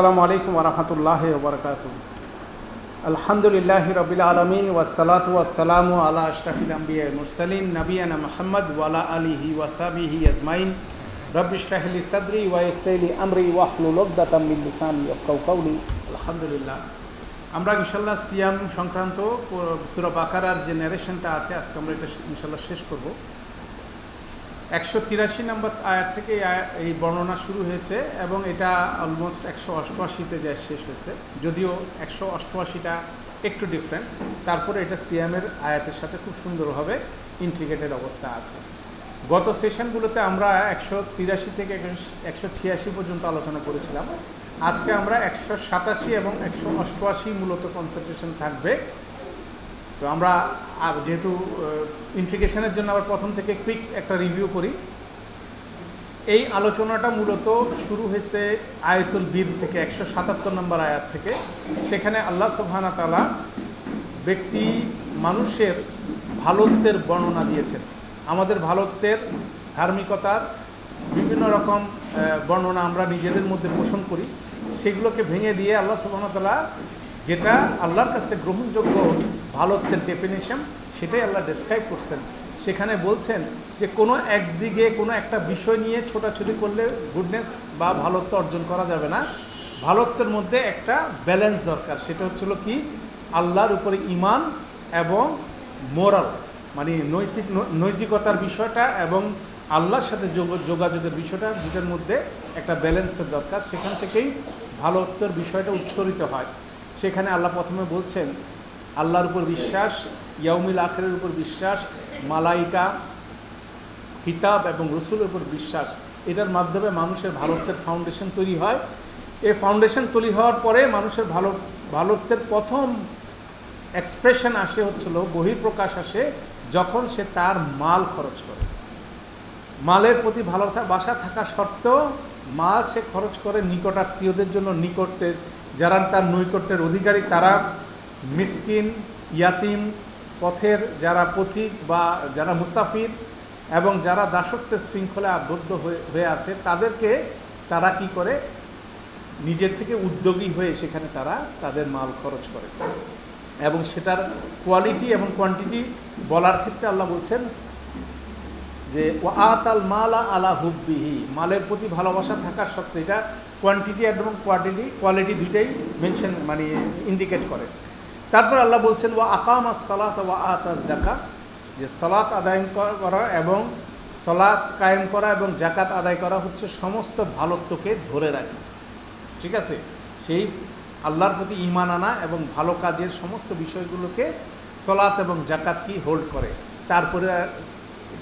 আসসালামু আলাইকুম ওয়া রাহমাতুল্লাহি ওয়া বারাকাতুহু। আলহামদুলিল্লাহি রাব্বিল আলামিন ওয়াস সালাতু ওয়াস সালামু আলা আশরাফিল আমবিয়া ওয়াল মুরসালিন নাবিয়ানা মুহাম্মদ ওয়া আলা আলিহি ওয়া সাহবিহি আজমাইন। রব্বি ইশরাহ লি সাদরি ওয়া ইয়াসসির লি আমরি ওয়াহলুল উকদাতাম মিন লিসানি ইয়াফকাহু কাওলি। আলহামদুলিল্লাহ, আমরা ইনশাআল্লাহ সিয়াম সংক্রান্ত সূরা বাকারার যে ন্যারেশনটা আছে আজকে আমরা এটা ইনশাআল্লাহ শেষ করব। 183 নম্বর আয়াত থেকে এই বর্ণনা শুরু হয়েছে এবং এটা অলমোস্ট 188তে যায় শেষ হয়েছে, যদিও 188টা একটু ডিফারেন্ট, তারপরে এটা সিয়ামের আয়াতের সাথে খুব সুন্দরভাবে ইন্টিগ্রেটেড অবস্থা আছে। গত সেশনগুলোতে আমরা 183 থেকে 186 পর্যন্ত আলোচনা করেছিলাম। আজকে আমরা 187 এবং 188 মূলত কনসেন্ট্রেশন থাকবে। তো আমরা যেহেতু ইন্টিগ্রেশনের জন্য আবার প্রথম থেকে কুইক একটা রিভিউ করি। এই আলোচনাটা মূলত শুরু হয়েছে আয়াতুল বীর থেকে 177 নম্বর আয়াত থেকে। সেখানে আল্লাহ সুবহানাহু ওয়া তাআলা ব্যক্তি মানুষের ভালোত্বের বর্ণনা দিয়েছেন। আমাদের ভালোত্বের ধার্মিকতার বিভিন্ন রকম বর্ণনা আমরা নিজেদের মধ্যে পোষণ করি, সেগুলোকে ভেঙে দিয়ে আল্লাহ সুবহানাহু ওয়া তাআলা যেটা আল্লাহর কাছে গ্রহণযোগ্য ভালোত্বের ডেফিনেশন সেটাই আল্লাহ ডেসক্রাইব করছেন। সেখানে বলছেন যে কোনো একদিকে কোনো একটা বিষয় নিয়ে ছোটাছুটি করলে গুডনেস বা ভালোত্ব অর্জন করা যাবে না। ভালোত্বের মধ্যে একটা ব্যালেন্স দরকার, সেটা হচ্ছিল কি আল্লাহর উপরে ঈমান এবং মোরাল, মানে নৈতিকতার বিষয়টা এবং আল্লাহর সাথে যোগাযোগের বিষয়টা, দুটার মধ্যে একটা ব্যালেন্সের দরকার। সেখান থেকেই ভালোত্বের বিষয়টা উচ্চারিত হয়। সেখানে আল্লাহ প্রথমে বলছেন আল্লাহর উপর বিশ্বাস, ইয়াউমিল আখিরের উপর বিশ্বাস, মালাইকা, কিতাব এবং রসুলের উপর বিশ্বাস, এটার মাধ্যমে মানুষের ভালোত্বের ফাউন্ডেশন তৈরি হয়। এই ফাউন্ডেশন তৈরি হওয়ার পরে মানুষের ভালোত্বের প্রথম এক্সপ্রেশন আসে হচ্ছিল, বহিঃপ্রকাশ আসে যখন সে তার মাল খরচ করে। মালের প্রতি ভালোবাসা থাকা সত্ত্বেও মাল সে খরচ করে নিকটাত্মীয়দের জন্য, নিকটের যারা তার নৈকট্যের অধিকারী তারা, মিসকিন, ইয়াতিম, পথের যারা পথিক বা যারা মুসাফির এবং যারা দাসত্বের শৃঙ্খলে আবদ্ধ হয়ে আছে তাদেরকে তারা কি করে নিজের থেকে উদ্যোগী হয়ে সেখানে তারা তাদের মাল খরচ করে। এবং সেটার কোয়ালিটি এবং কোয়ান্টিটি বলার ক্ষেত্রে আল্লাহ বলছেন যে ওয়া আতাল মালা আলা হুব্বিহি, মালের প্রতি ভালোবাসা থাকার সত্ত্বে, এটা কোয়ান্টিটি এবং কোয়ালিটি দুইটাই মেনশন মানে ইন্ডিকেট করে। তারপর আল্লাহ বলছেন ওয়া আকামাস সালাত ওয়া আতাজ যাকাত, যে সালাত আদায় করা এবং সালাত কায়েম করা এবং যাকাত আদায় করা হচ্ছে সমস্ত ভালোত্বকে ধরে রাখা। ঠিক আছে, সেই আল্লাহর প্রতি ঈমান আনা এবং ভালো কাজের সমস্ত বিষয়গুলোকে সালাত এবং যাকাত কি হোল্ড করে। তারপরে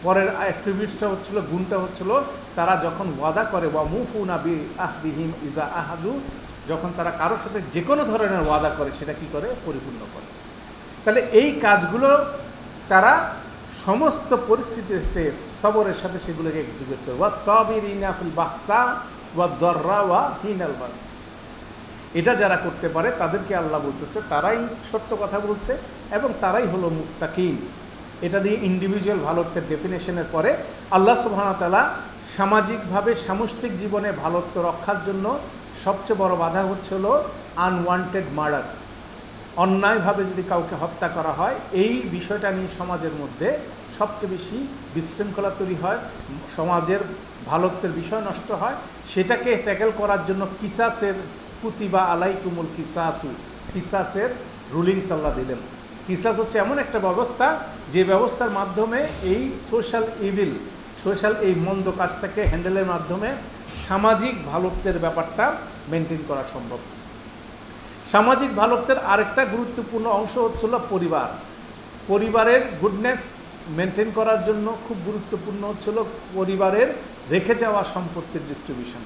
পরের অ্যাট্রিবিউটসটা হচ্ছিল, গুণটা হচ্ছিল তারা যখন ওয়াদা করে ওয়া মুফুনা বি আহদিহিম ইজা আহাদু, যখন তারা কারোর সাথে যে কোনো ধরনের ওয়াদা করে সেটা কি করে পরিপূর্ণ করে। তাহলে এই কাজগুলো তারা সমস্ত পরিস্থিতিতে সবরের সাথে সেগুলোকে এক্সিকিউট করে। ওয়া সাবিরিনা ফিল বাহসা ওয়া দাররা ওয়া হিনাল বাস, এটা যারা করতে পারে তাদেরকে আল্লাহ বলতেছে তারাই সত্য কথা বলছে এবং তারাই হলো মুত্তাকিন। এটা দিয়ে ইন্ডিভিজুয়াল ভালোত্বের ডেফিনেশনের পরে আল্লাহ সুবহানাহু ওয়া তাআলা সামাজিকভাবে সামষ্টিক জীবনে ভালোত্ব রক্ষার জন্য সবচেয়ে বড় বাধা হচ্ছিল আনওয়ান্টেড মার্ডার, অন্যায়ভাবে যদি কাউকে হত্যা করা হয়। এই বিষয়টা নিয়ে সমাজের মধ্যে সবচেয়ে বেশি বিশৃঙ্খলা তৈরি হয়, সমাজের ভালোত্বের বিষয় নষ্ট হয়। সেটাকে ট্যাকেল করার জন্য কিসাসের কুতিবা আলাইকুমুল কিসাসু, কিসাসের রুলিংস আল্লাহ দিলেন। কিসাস হচ্ছে এমন একটা ব্যবস্থা যে ব্যবস্থার মাধ্যমে এই সোশ্যাল এই মন্দ কাজটাকে হ্যান্ডেলের মাধ্যমে সামাজিক ভালোত্বের ব্যাপারটা মেনটেন করা সম্ভব। সামাজিক ভালোত্বের আরেকটা গুরুত্বপূর্ণ অংশ হচ্ছিল পরিবার। পরিবারের গুডনেস মেনটেন করার জন্য খুব গুরুত্বপূর্ণ হচ্ছিল পরিবারের রেখে যাওয়া সম্পত্তির ডিস্ট্রিবিউশন।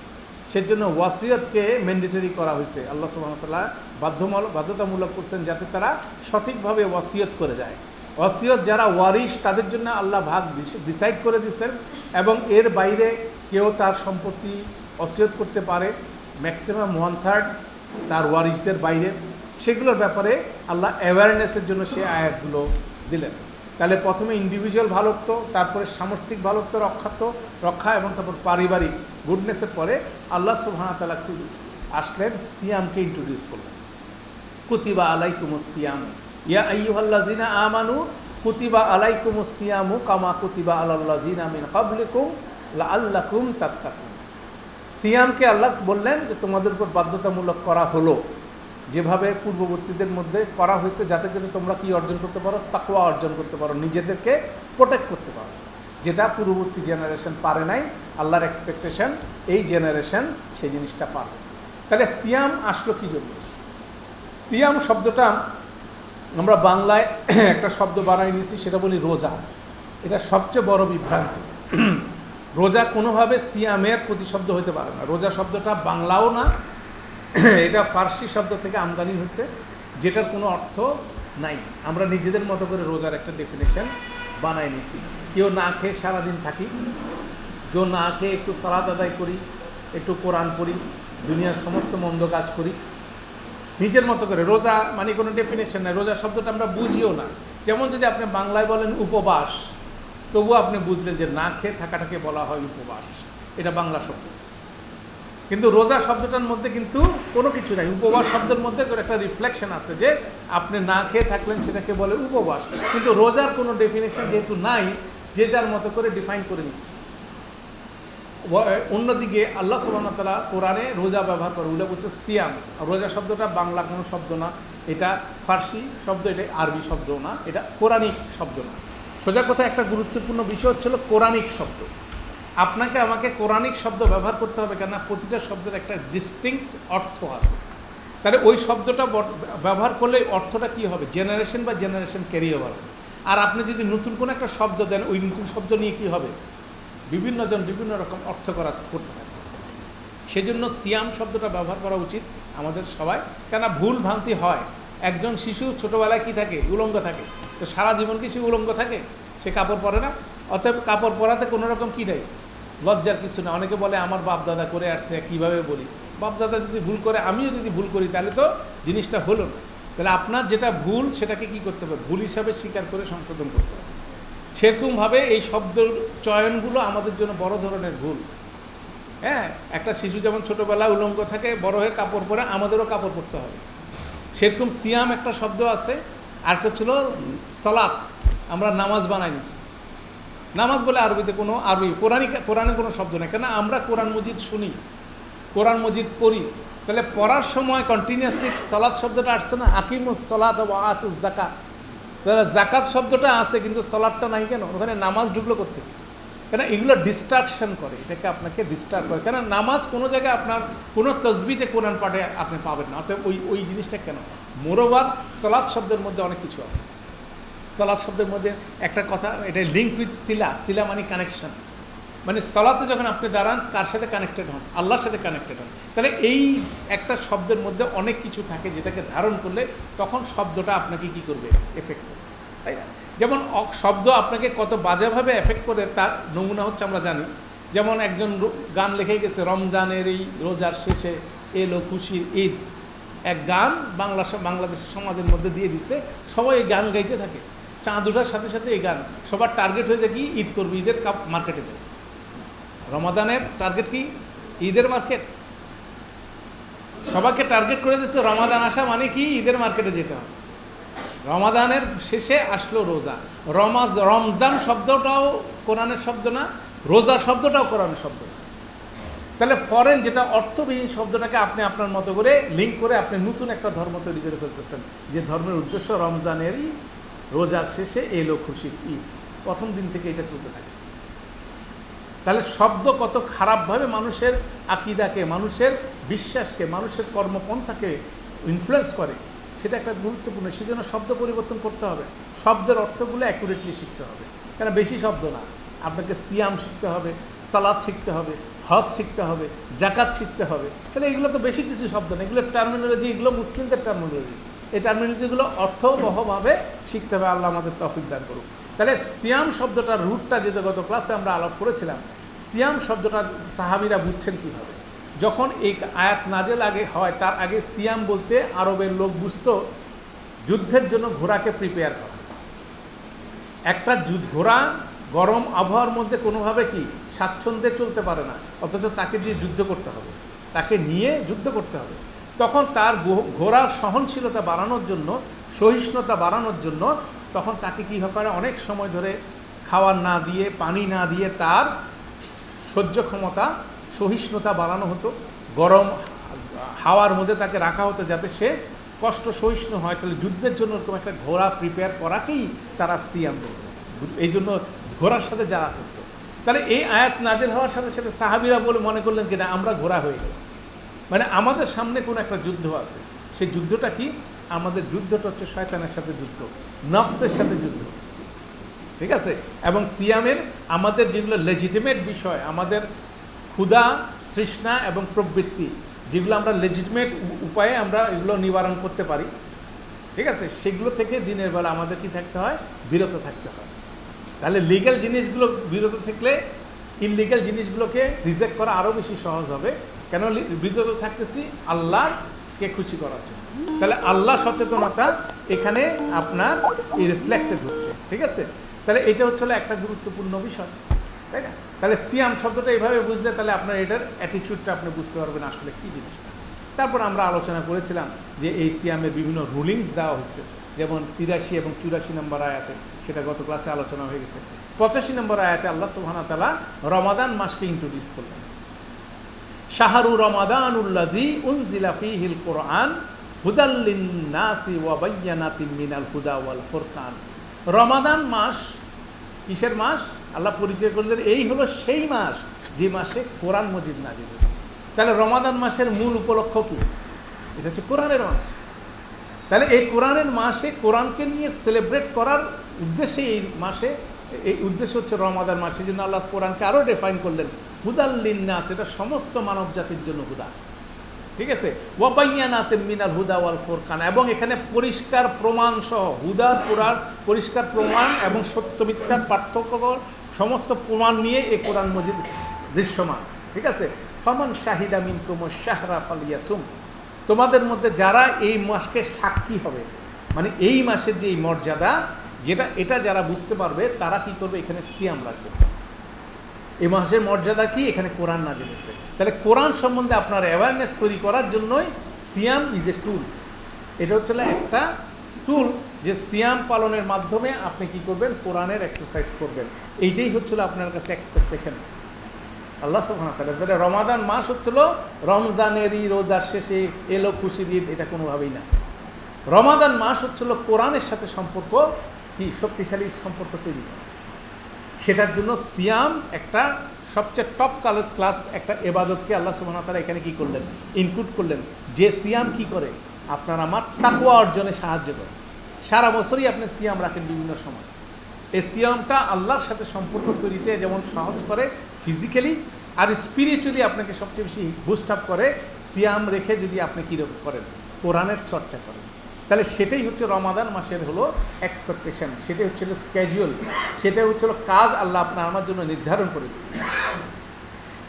সেজন্য ওয়াসিয়তকে ম্যান্ডেটরি করা হয়েছে। আল্লাহ সুবহানাহু ওয়া তাআলা বাধ্যতামূলক করছেন যাতে তারা সঠিকভাবে ওয়াসিয়ত করে যায়। ওয়াসিয়ত যারা ওয়ারিশ তাদের জন্য আল্লাহ ভাগ ডিসাইড করে দিয়েছেন এবং এর বাইরে কেউ তার সম্পত্তি ওয়াসিয়ত করতে পারে ম্যাক্সিমাম 1/3 তার ওয়ারিশদের বাইরে। সেগুলোর ব্যাপারে আল্লাহ অ্যাওয়ারনেসের জন্য সে আয়াতগুলো দিলেন। তাহলে প্রথমে ইন্ডিভিজুয়াল ভালোত্ব, তারপরে সামষ্টিক ভালোত্ব রক্ষা এবং তারপর পারিবারিক গুডনেসের পরে আল্লাহ সুবহানাহু ওয়া তাআলা আসলেন, সিয়ামকে ইন্ট্রোডিউস করলেন। কুতিবা আলাইকুমুস সিয়াম ইয়া আইয়ুহাল্লাযিনা আমানু কুতিবা আলাইকুমুস সিয়ামু কামা কুতিবা আলাল্লাযিনা মিন ক্বাবলিকুম লাআল্লাকুম তাত্তাকুন। সিয়ামকে আল্লাহ বললেন যে তোমাদের উপর বাধ্যতামূলক করা হলো, যেভাবে পূর্ববর্তীদের মধ্যে করা হয়েছে, যাতে করে তোমরা কি অর্জন করতে পারো, তাকওয়া অর্জন করতে পারো, নিজেদেরকে প্রোটেক্ট করতে পারো, যেটা পূর্ববর্তী জেনারেশন পারে নাই। আল্লাহর এক্সপেকটেশন এই জেনারেশন সেই জিনিসটা পাবে। তাহলে সিয়াম আসলো কি জন্য? সিয়াম শব্দটা আমরা বাংলায় একটা শব্দ বানাই নিয়েছি, সেটা বলি রোজা। এটা সবচেয়ে বড় বিভ্রান্তি। রোজা কোনোভাবে সিয়ামের প্রতিশব্দ হতে পারে না। রোজা শব্দটা বাংলাও না, এটা ফার্সি শব্দ থেকে আমদানি হয়েছে, যেটার কোনো অর্থ নাই। আমরা নিজেদের মতো করে রোজার একটা ডেফিনেশন বানাই নিয়েছি। কেউ না খেয়ে সারাদিন থাকি, কেউ না খেয়ে একটু সালাত আদায় করি, একটু কোরআন পড়ি, দুনিয়ার সমস্ত মন্দ কাজ করি নিজের মতো করে। রোজা মানে কোনো ডেফিনেশন নাই। রোজা শব্দটা আমরা বুঝিও না। যেমন যদি আপনি বাংলায় বলেন উপবাস, তবুও আপনি বুঝলেন যে না খেয়ে থাকাটাকে বলা হয় উপবাস, এটা বাংলা শব্দ। কিন্তু রোজা শব্দটার মধ্যে কিন্তু কোনো কিছু নাই। উপবাস শব্দের মধ্যে একটা রিফ্লেকশন আছে যে আপনি না খেয়ে থাকলেন, সেটাকে বলে উপবাস। কিন্তু রোজার কোনো ডেফিনেশন যেহেতু নাই, যে যার মতো করে ডিফাইন করে নিচ্ছে। অন্যদিকে আল্লাহ সুবহানাহু ওয়া তাআলা কোরআনে রোজা ব্যবহার করে, ওগুলো বলছে সিয়াম। রোজা শব্দটা বাংলা কোনো শব্দ না, এটা ফার্সি শব্দ, এটা আরবি শব্দও না, এটা কোরআনিক শব্দ না। সোজা কথা একটা গুরুত্বপূর্ণ বিষয় হচ্ছিল কোরআনিক শব্দ। আপনাকে আমাকে কোরআনিক শব্দ ব্যবহার করতে হবে, কেননা প্রতিটা শব্দের একটা ডিস্টিংক্ট অর্থ আছে। তাহলে ওই শব্দটা ব্যবহার করলে অর্থটা কী হবে? জেনারেশন বা জেনারেশন ক্যারি ওভার হবে। আর আপনি যদি নতুন কোনো একটা শব্দ দেন, ওই নতুন শব্দ নিয়ে কী হবে? বিভিন্নজন বিভিন্ন রকম অর্থ করতে থাকে। সেজন্য সিয়াম শব্দটা ব্যবহার করা উচিত আমাদের সবাই, কেননা ভুল ভ্রান্তি হয়। একজন শিশু ছোটোবেলায় কী থাকে? উলঙ্গ থাকে। তো সারা জীবন কি সে উলঙ্গ থাকে? সে কাপড় পরে না। অতএব কাপড় পরাতে কোনো রকম কী নেই, লজ্জার কিছু না। অনেকে বলে আমার বাপদাদা করে আসছে, কীভাবে বলি? বাপদাদা যদি ভুল করে, আমিও যদি ভুল করি, তাহলে তো জিনিসটা হলো না। তাহলে আপনার যেটা ভুল, সেটাকে কী করতে হবে? ভুল হিসাবে স্বীকার করে সংশোধন করতে হবে। সেরকমভাবে এই শব্দ চয়নগুলো আমাদের জন্য বড় ধরনের ভুল। হ্যাঁ, একটা শিশু যেমন ছোটোবেলায় উলঙ্গ থাকে, বড় হয়ে কাপড় পরে, আমাদেরও কাপড় পরতে হবে। সেরকম সিয়াম একটা শব্দ আছে, আর একটা ছিল সালাত। আমরা নামাজ বানাই নিছি। নামাজ বলে আরবিতে কোনো কোরআনে কোনো শব্দ নেই, কেন আমরা কোরআন মজিদ শুনি, কোরআন মজিদ পড়ি। তাহলে পড়ার সময় কন্টিনিউয়াসলি সালাত শব্দটা আসছে না, আকিমুস সালাত ওয়া আতুজ যাকাত। তাহলে জাকাত শব্দটা আছে, কিন্তু সালাতটা নাই কেন? ওখানে নামাজ ঢুকলো করতে, কেন? এগুলো ডিস্ট্রাকশন করে, এটাকে আপনাকে ডিস্টার্ব করে। কেন নামাজ কোনো জায়গায় আপনার কোনো তসবিতে কোরআন পাঠে আপনি পাবেন না। অতএব ওই জিনিসটা কেন? মোরোবার সালাত শব্দের মধ্যে অনেক কিছু আছে। সালাত শব্দের মধ্যে একটা কথা, এটা লিঙ্ক উইথ সিলা মানে কানেকশন। মানে সালাতে যখন আপনি দাঁড়ান, কার সাথে কানেক্টেড হন? আল্লাহর সাথে কানেক্টেড হন। তাহলে এই একটা শব্দের মধ্যে অনেক কিছু থাকে, যেটাকে ধারণ করলে তখন শব্দটা আপনাকে কি করবে? এফেক্ট করবে, তাই না? যেমন শব্দ আপনাকে কত বাজেভাবে এফেক্ট করে, তার নমুনা হচ্ছে আমরা জানি। যেমন একজন গান লিখে গেছে, রমজানের এই রোজার শেষে এলো খুশির ঈদ। এক গান বাংলাদেশের সমাজের মধ্যে দিয়ে দিচ্ছে, সবাই এই গান গাইতে থাকে। চাঁদ ওঠার সাথে সাথে এই গান, সবার টার্গেট হয়ে যায় কি? ঈদ করবে, ঈদের মার্কেটে যায়। রমাদানের টার্গেট কি? ঈদের মার্কেট। সবাইকে টার্গেট করে দিচ্ছে, রমাদান আসা মানে কি? ঈদের মার্কেটে যেতে হবে। রমাদানের শেষে আসলো রোজা। রমজান শব্দটাও কোরআনের শব্দ না, রোজা শব্দটাও কোরআনের শব্দ না। তাহলে ফরেন যেটা অর্থবিহীন শব্দটাকে আপনি আপনার মতো করে লিঙ্ক করে আপনি নতুন একটা ধর্ম তৈরি করে ফেলতেছেন, যে ধর্মের উদ্দেশ্য রমজানেরই রোজার শেষে এলো খুশির ঈদ। প্রথম দিন থেকে এটা চলতে থাকে। তাহলে শব্দ কত খারাপভাবে মানুষের আকিদাকে, মানুষের বিশ্বাসকে, মানুষের কর্মপন্থাকে ইনফ্লুয়েন্স করে, সেটা একটা গুরুত্বপূর্ণ। সেজন্য শব্দ পরিবর্তন করতে হবে, শব্দের অর্থগুলো অ্যাকুরেটলি শিখতে হবে। কেন বেশি শব্দ না, আপনাকে সিয়াম শিখতে হবে, সালাত শিখতে হবে, হজ শিখতে হবে, জাকাত শিখতে হবে। তাহলে এগুলো তো বেশি কিছু শব্দ না, এগুলো টার্মিনোলজি, এগুলো মুসলিমদের টার্মিনোলজি। এই টার্মিনোলজিগুলো অর্থবহভাবে শিখতে হবে। আল্লাহ আমাদের তৌফিক দান করুক। তাহলে সিয়াম শব্দটার রুটটা যেটা গত ক্লাসে আমরা আলাপ করেছিলাম, সিয়াম শব্দটা সাহাবীরা বুঝছেন কীভাবে? যখন এই আয়াত নাজেল আগে হয়, তার আগে সিয়াম বলতে আরবের লোক বুঝতো যুদ্ধের জন্য ঘোড়াকে প্রিপেয়ার করা। একটা ঘোড়া গরম আবহাওয়ার মধ্যে কোনোভাবে কি স্বাচ্ছন্দ্যে চলতে পারে না, অথচ তাকে দিয়ে যুদ্ধ করতে হবে। তাকে নিয়ে যুদ্ধ করতে হবে। তখন তার ঘোড়ার সহনশীলতা বাড়ানোর জন্য, সহিষ্ণুতা বাড়ানোর জন্য তখন তাকে কী করে, অনেক সময় ধরে খাবার না দিয়ে, পানি না দিয়ে তার সহ্য ক্ষমতা, সহিষ্ণুতা বাড়ানো হতো। গরম হাওয়ার মধ্যে তাকে রাখা হতো যাতে সে কষ্ট সহিষ্ণু হয়। তাহলে যুদ্ধের জন্য এরকম একটা ঘোড়া প্রিপেয়ার করাকেই তারা সিয়াম বলতো। এই জন্য ঘোড়ার সাথে যারা করতো। তাহলে এই আয়াত নাজিল হওয়ার সাথে সাথে সাহাবীরা বলে মনে করলেন কিনা আমরা ঘোড়া হয়ে গেলাম, মানে আমাদের সামনে কোনো একটা যুদ্ধ আছে। সেই যুদ্ধটা কি? আমাদের যুদ্ধটা হচ্ছে শয়তানের সাথে যুদ্ধ, নফসের সাথে যুদ্ধ, ঠিক আছে? এবং সিয়ামের আমাদের যেগুলো লেজিটিমেট বিষয়, আমাদের ক্ষুধা, তৃষ্ণা এবং প্রবৃত্তি, যেগুলো আমরা লেজিটিমেট উপায়ে আমরা এগুলো নিবারণ করতে পারি, ঠিক আছে, সেগুলো থেকে দিনের বেলা আমাদের কি থাকতে হয়? বিরত থাকতে হয়। তাহলে লিগ্যাল জিনিসগুলো বিরত থাকলে ইললিগ্যাল জিনিসগুলোকে রিজেক্ট করা আরও বেশি সহজ হবে। কেন বিরত থাকতেছি? আল্লাহকে খুশি করার জন্য। তাহলে আল্লাহ সচেতনতা এখানে আপনার রিফ্লেক্টেড হচ্ছে, ঠিক আছে? তাহলে এটা হচ্ছে একটা গুরুত্বপূর্ণ বিষয়, তাই না? তাহলে সিয়াম শব্দটা এইভাবে বুঝলে তাহলে আপনার এটার অ্যাটিটিউডটা আপনি বুঝতে পারবেন আসলে কী জিনিসটা। তারপর আমরা আলোচনা করেছিলাম যে এই সিয়ামের বিভিন্ন রুলিংস দেওয়া হয়েছে, যেমন 83 এবং 84 নম্বর আয়াতে, সেটা গত ক্লাসে আলোচনা হয়ে গেছে। 85 নম্বর আয়াতে আল্লাহ সুবহানাহু ওয়া তাআলা রমাদান মাসকে ইন্ট্রোডিউস করলেন। শাহরু রমাদানুল্লাযী উনজিলা ফীহিল কুরআন হুদাল লিন-নাসি ওয়া বায়্যানাতিন মিনাল হুদা ওয়াল ফুরকান। রমাদান মাস কিসের মাস? আল্লাহ পরিচয় করলেন এই হলো সেই মাস যে মাসে কোরআন মজিদ নাযিল হয়েছে। তাহলে রমাদান মাসের মূল উপলক্ষ কি? এটা হচ্ছে কোরআনের মাস। তাহলে এই কোরআনের মাসে কোরআনকে নিয়ে সেলিব্রেট করার উদ্দেশ্যে এই মাসে, এই উদ্দেশ্য হচ্ছে রমাদান মাস। সেই জন্য আল্লাহ কোরআনকে আরও ডিফাইন করলেন হুদাল লিন-নাস, এটা সমস্ত মানব জাতির জন্য হুদা, ঠিক আছে? ওয়া বায়্যানাতিন মিনাল হুদা ওয়াল ফুরকান, এবং এখানে পরিষ্কার প্রমাণ সহ হুদা, কোরআন পরিষ্কার প্রমাণ এবং সত্য মিথ্যার পার্থক্য সমস্ত প্রমাণ নিয়ে এই কোরআন মজিদ দৃশ্যমান, ঠিক আছে? ফামান শাহিদা মিনকুমুশ শাহরা ফালিয়াসুম, তোমাদের মধ্যে যারা এই মাসকে সাক্ষী হবে, মানে এই মাসের যে মর্যাদা, যেটা এটা যারা বুঝতে পারবে তারা কি করবে? এখানে সিয়াম রাখবে। এই মাসের মর্যাদা কি? এখানে কোরআন নাযিল হয়েছে। তাহলে কোরআন সম্বন্ধে আপনার অ্যাওয়ারনেস তৈরি করার জন্যই সিয়াম ইজ এ টুল। এটা হচ্ছে একটা টুল যে সিয়াম পালনের মাধ্যমে আপনি কি করবেন? কোরআনের এক্সারসাইজ করবেন। এইটাই হচ্ছিল আপনার কাছে এক্সপেকটেশন আল্লাহ সুবহানাহু ওয়া তাআলা। তাহলে রমাদান মাস হচ্ছিল রমজানেরই রোজার শেষে এলো খুশির ঈদ, এটা কোনোভাবেই না। রমাদান মাস হচ্ছিল কোরআনের সাথে সম্পর্ক কি শক্তিশালী সম্পর্ক তৈরি করা। সেটার জন্য সিয়াম একটা সবচেয়ে টপ ক্লাস একটা ইবাদতকে আল্লাহ সুবহানাহু ওয়া তাআলা এখানে কি করলেন? ইনক্লুড করলেন। যে সিয়াম কি করে? আপনার আমার তাকওয়া অর্জনে সাহায্য করে। সারা বছরই আপনি সিয়াম রাখেন বিভিন্ন সময়। এই সিয়ামটা আল্লাহর সাথে সম্পর্ক তৈরিতে যেমন সহজ করে ফিজিক্যালি, আর স্পিরিচুয়ালি আপনাকে সবচেয়ে বেশি বুস্ট আপ করে সিয়াম রেখে যদি আপনি কীরকম করেন? কোরআনের চর্চা করেন। তাহলে সেটাই হচ্ছে রমাদান মাসের হলো এক্সপেকটেশন, সেটাই হচ্ছিল স্ক্যাজুয়াল, সেটাই হচ্ছিল কাজ আল্লাহ আপনার আমার জন্য নির্ধারণ করে দিচ্ছে।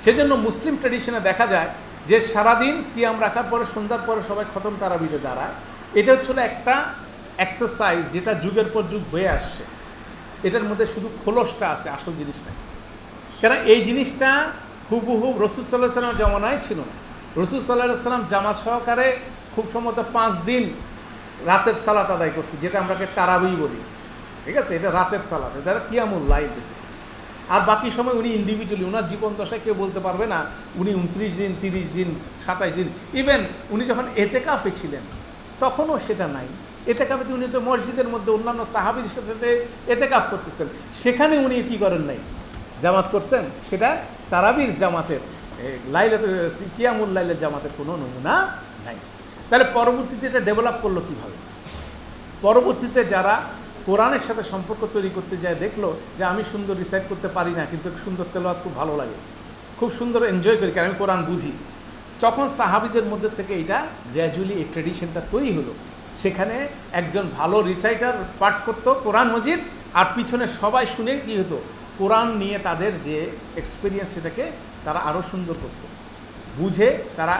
সেজন্য মুসলিম ট্র্যাডিশনে দেখা যায় যে সারাদিন সিয়াম রাখার পরে সন্ধ্যার পরে সবাই খতম তারাবিতে দাঁড়ায়। এটা হচ্ছিল একটা এক্সারসাইজ যেটা যুগের পর যুগ হয়ে আসছে। এটার মধ্যে শুধু খোলসটা আছে, আসল জিনিসটা। কেন এই জিনিসটা হুবহু রাসূল সাল্লাল্লাহু আলাইহি ওয়াসাল্লামের জামানায় ছিল না। রাসূল সাল্লাল্লাহু আলাইহি ওয়াসাল্লাম জামাত সহকারে খুব সম্ভবত 5 দিন রাতের সালাত আদায় করছে, যেটা আমরা তারাবি বলি, ঠিক আছে? এটা রাতের সালাত, এটা কিয়ামুল লাইল বেশি। আর বাকি সময় উনি ইন্ডিভিজুয়ালি, ওনার জীবন দশায় কেউ বলতে পারবে না উনি 29 দিন, 30 দিন, 27 দিন। ইভেন উনি যখন এতেকাফে ছিলেন তখনও সেটা নাই। এতেকাফে উনি তো মসজিদের মধ্যে অন্যান্য সাহাবীদের সাথে এতেকাফ করতেছেন, সেখানে উনি কি করেন নাই? জামাত করছেন। সেটা তারাবির জামাতের, লাইলাতুল কিয়ামুল লাইলের জামাতের কোনো নমুনা নাই। তাহলে পরবর্তীতে এটা ডেভেলপ করলো কীভাবে? পরবর্তীতে যারা কোরআনের সাথে সম্পর্ক তৈরি করতে যায় দেখলো যে আমি সুন্দর রিসাইট করতে পারি না, কিন্তু সুন্দর তেলাওয়াত খুব ভালো লাগে, খুব সুন্দর এনজয় করি, কারণ আমি কোরআন বুঝি। তখন সাহাবীদের মধ্যে থেকে এটা গ্র্যাজুয়ালি এই ট্রেডিশনটা তৈরি হলো। সেখানে একজন ভালো রিসাইটার পাঠ করতো কোরআন মজিদ, আর পিছনে সবাই শুনে কী হতো? কোরআন নিয়ে তাদের যে এক্সপিরিয়েন্স সেটাকে তারা আরও সুন্দর করতো, বুঝে তারা।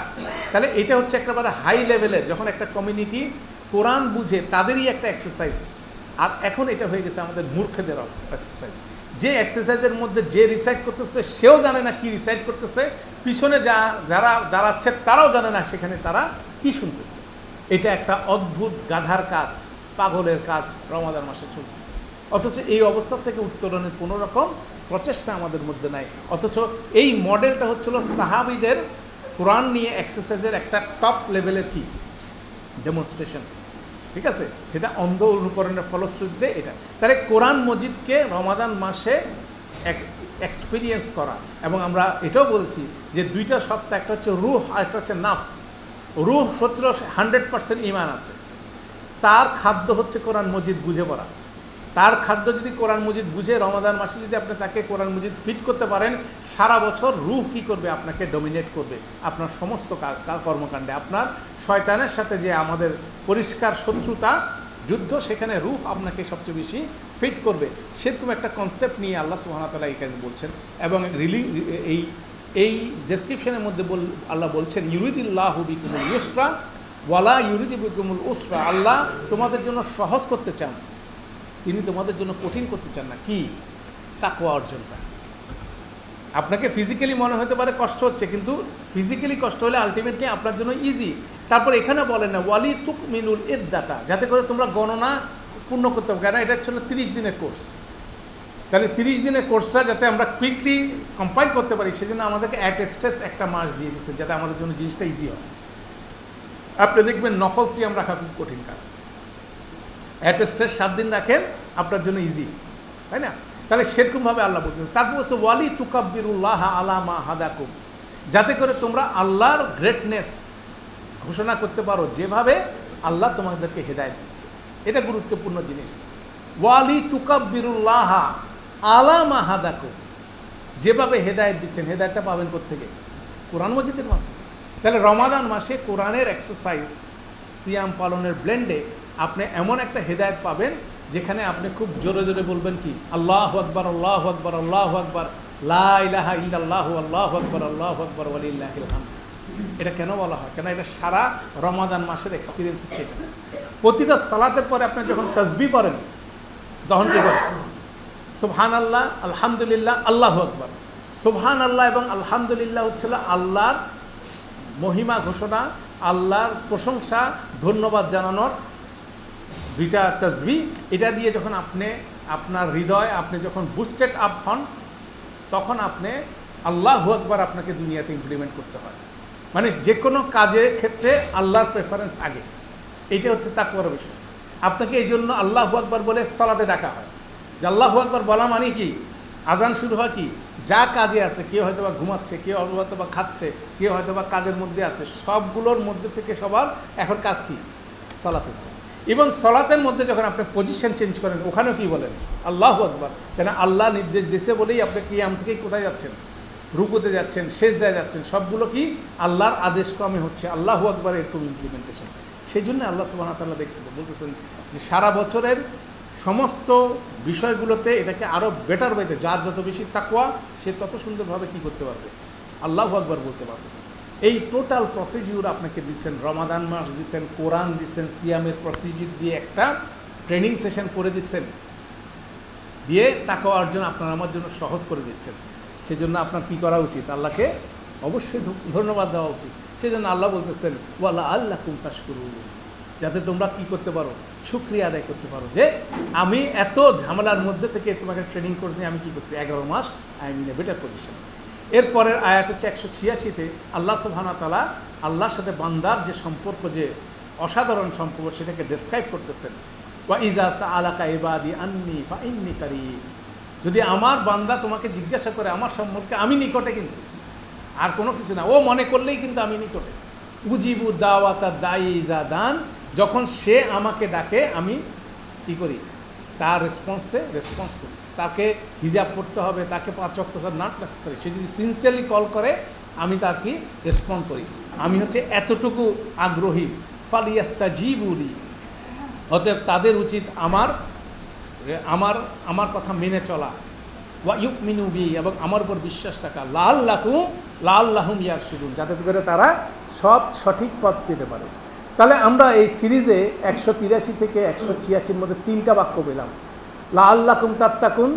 তাহলে এটা হচ্ছে একেবারে হাই লেভেলের, যখন একটা কমিউনিটি কোরআন বুঝে তাদেরই একটা এক্সারসাইজ। আর এখন এটা হয়ে গেছে আমাদের মূর্খদের এক্সারসাইজ। যে এক্সারসাইজের মধ্যে যে রিসাইট করতেছে সেও জানে না কি রিসাইট করতেছে, পিছনে যারা দাঁড়াচ্ছে তারাও জানে না সেখানে তারা কি শুনতেছে। এটা একটা অদ্ভুত গাধার কাজ, পাগলের কাজ রমাদান মাসে চলতেছে। অথচ এই অবস্থা থেকে উত্তরণের কোনো রকম প্রচেষ্টা আমাদের মধ্যে নাই। অথচ এই মডেলটা হচ্ছিল সাহাবীদের কোরআন নিয়ে এক্সারসাইজের একটা টপ লেভেলের কি ডেমনস্ট্রেশন, ঠিক আছে? সেটা অন্ধ অনুকরণের ফলশ্রুতিতে এটা। তাহলে কোরআন মজিদকে রমাদান মাসে এক্সপিরিয়েন্স করা, এবং আমরা এটাও বলছি যে দুইটা সপ্তাহ, একটা হচ্ছে রুহ আর একটা হচ্ছে নাফস। রুহ হচ্ছে 100% ঈমান আছে, তার খাদ্য হচ্ছে কোরআন মজিদ বুঝে পড়া। তার খাদ্য যদি কোরআন মজিদ বুঝে রমাদান মাসে যদি আপনি তাকে কোরআন মজিদ ফিট করতে পারেন, সারা বছর রুহ কি করবে? আপনাকে ডমিনেট করবে আপনার সমস্ত কর্মকাণ্ডে। আপনার শয়তানের সাথে যে আমাদের পরিষ্কার শত্রুতা যুদ্ধ, সেখানে রুহ আপনাকে সবচেয়ে বেশি ফিট করবে। সেরকম একটা কনসেপ্ট নিয়ে আল্লাহ সুবহানাহু ওয়া তাআলা এই কাজ বলছেন। এবং এই ডেসক্রিপশনের মধ্যে আল্লাহ বলছেন, ইউরিদুল্লাহু বিকুমুল ইউসরা ওয়ালা ইউরিদু বিকুমুল উসরা। আল্লাহ তোমাদের জন্য সহজ করতে চান, তিনি তোমাদের জন্য কঠিন করতে চান না। কি? তাকওয়া অর্জনটা। আপনাকে ফিজিক্যালি মনে হতে পারে কষ্ট হচ্ছে, কিন্তু ফিজিক্যালি কষ্ট হলে আলটিমেটলি আপনার জন্য ইজি। তারপর এখানে বলেন না ওয়ালি তুকমিনুল ইদ্দাতা, যাতে করে তোমরা গণনা পূর্ণ করতে পারো। কেন? এটা হচ্ছে 30 দিনের কোর্স। তাহলে 30 দিনের কোর্সটা যাতে আমরা কুইকলি কম্পাইল করতে পারি, সেজন্য আমাদেরকে একটা মাস দিয়ে দিচ্ছে, যাতে আমাদের জন্য জিনিসটা ইজি হয়। আপনি দেখবেন নফল সিয়াম রাখা খুব কঠিন কাজ, অ্যাটেস্টেড 7 দিন রাখেন আপনার জন্য ইজি, তাই না? তাহলে সেরকমভাবে আল্লাহ বলতেছে। তারপর হচ্ছে ওয়ালি তুকাব্বিরুল্লাহ আলা মা হাদাকুম, যাতে করে তোমরা আল্লাহর গ্রেটনেস ঘোষণা করতে পারো যেভাবে আল্লাহ তোমাদেরকে হেদায়েত দিচ্ছে। এটা গুরুত্বপূর্ণ জিনিস। ওয়ালি তুকাব্বিরুল্লাহ আলা মা হাদাকুম, যেভাবে হেদায়েত দিচ্ছেন, হেদায়েতটা পাবেন কোত্থেকে? কোরআন মজিদের মাধ্যমে। তাহলে রমাদান মাসে কোরআনের এক্সারসাইজ, সিয়াম পালনের ব্লেন্ডে আপনি এমন একটা হেদায়েত পাবেন যেখানে আপনি খুব জোরে জোরে বলবেন কি? আল্লাহু আকবার, আল্লাহু আকবার, আল্লাহু আকবার, লা ইলাহা ইল্লাল্লাহু, আল্লাহু আকবার, আল্লাহু আকবার, ওয়ালিল্লাহিল হামদ। এটা কেন বলা হয়? কেন? এটা সারা রমাদান মাসের এক্সপিরিয়েন্স হচ্ছে এটা। প্রতিটা সালাতের পরে আপনি যখন তাসবিহ করেন তখন কি করেন? সুবহানাল্লাহ, আলহামদুলিল্লাহ, আল্লাহু আকবার। সুবহানাল্লাহ এবং আলহামদুলিল্লাহ হচ্ছিল আল্লাহর মহিমা ঘোষণা, আল্লাহর প্রশংসা, ধন্যবাদ জানানোর দুইটা তাসবিহ। এটা দিয়ে যখন আপনি আপনার হৃদয় আপনি যখন বুস্টেড আপ হন, তখন আপনি আল্লাহু আকবার আপনাকে দুনিয়াতে ইমপ্লিমেন্ট করতে হয়। মানে যে কোনো কাজের ক্ষেত্রে আল্লাহর প্রেফারেন্স আগে। এইটা হচ্ছে তাকওয়ার বিষয়। আপনাকে এই জন্য আল্লাহু আকবার বলে সালাতে ডাকা হয়। যে আল্লাহু আকবার বলা মানে কি? আজান শুরু হয় কি? যা কাজে আছে, কেউ হয়তো বা ঘুমাচ্ছে, কেউ হয়তো বা খাচ্ছে, কেউ হয়তো বা কাজের মধ্যে আছে, সবগুলোর মধ্যে থেকে সবার এখন কাজ কি? সালাতে। এবং সালাতের মধ্যে যখন আপনি পজিশন চেঞ্জ করেন, ওখানেও কি বলেন? আল্লাহু আকবার। কেন? আল্লাহ নির্দেশ দিয়েছে বলেই আপনি কিয়াম থেকে কোথায় যাচ্ছেন? রুকুতে যাচ্ছেন, সেজদায় যাচ্ছেন, সবগুলো কি আল্লাহর আদেশ ক্রমে হচ্ছে। আল্লাহু আকবার এরকম ইমপ্লিমেন্টেশন। সেই জন্য আল্লাহ সুবহানাহু ওয়া তাআলা বলতেছেন যে সারা বছরের সমস্ত বিষয়গুলোতে এটাকে আরও বেটার ওয়েতে, যার যত বেশি তাকওয়া সে তত সুন্দরভাবে কি করতে পারবে? আল্লাহু আকবার বলতে পারবে। এই টোটাল প্রসিডিউর আপনাকে দিচ্ছেন, রমাদান মাস দিচ্ছেন, কোরআন দিচ্ছেন, সিয়ামের প্রসিডিউর দিয়ে একটা ট্রেনিং সেশন করে দিচ্ছেন, দিয়ে তাকওয়া অর্জন আপনার আমার জন্য সহজ করে দিচ্ছেন। সেজন্য আপনার কি করা উচিত? আল্লাহকে অবশ্যই ধন্যবাদ দেওয়া উচিত। সেজন্য আল্লাহ বলতেছেন ওয়ালা আল্লাকুম তাশকুরুন, যাতে তোমরা কি করতে পারো? শুকরিয়া আদায় করতে পারো যে আমি এত ঝামেলার মধ্যে থেকে তোমাকে ট্রেনিং করে নিয়ে আমি কি করছি? 11 মাস I am in a better position. এরপরের আয়াত হচ্ছে 186-তে আল্লাহ সুবহানাহু ওয়া তাআলা আল্লাহর সাথে বান্দার যে সম্পর্ক, যে অসাধারণ সম্পর্ক, সেটাকে ডেসক্রাইব করতেছেন। ওয়া ইযা সাআলাকা ইবাদি আন্নী ফাইন্নী কারীব, যদি আমার বান্দা তোমাকে জিজ্ঞাসা করে আমার সম্পর্কে, আমি নিকটে, কিন্তু আর কোনো কিছু না, ও মনে করলেই কিন্তু আমি নিকটে। উজিবু দাওয়াতা দাঈ ইযা দান, যখন সে আমাকে ডাকে আমি কি করি? তার রেসপন্স করি। তাকে হিজাব করতে হবে, তাকে 5 ওয়াক্ত নট নেসেসারি, সে যদি সিনসিয়ারলি কল করে আমি তাকে রেসপন্ড করি। আমি হচ্ছে এতটুকু আগ্রহী। ফালিয়াস্তাজিবু লি, অতএব তাদের উচিত আমার কথা মেনে চলা। ওয়া ইউমিনু বি, এবং আমার উপর বিশ্বাস রাখা। লাআল্লাহুম ইয়ারশুদুন, যাতে করে তারা সব সঠিক পথ পেতে পারে। তাহলে আমরা এই সিরিজে 183 থেকে 186-র মধ্যে 3টা বাক্য পেলাম। লাআল্লাকুম তাত্তাকুন,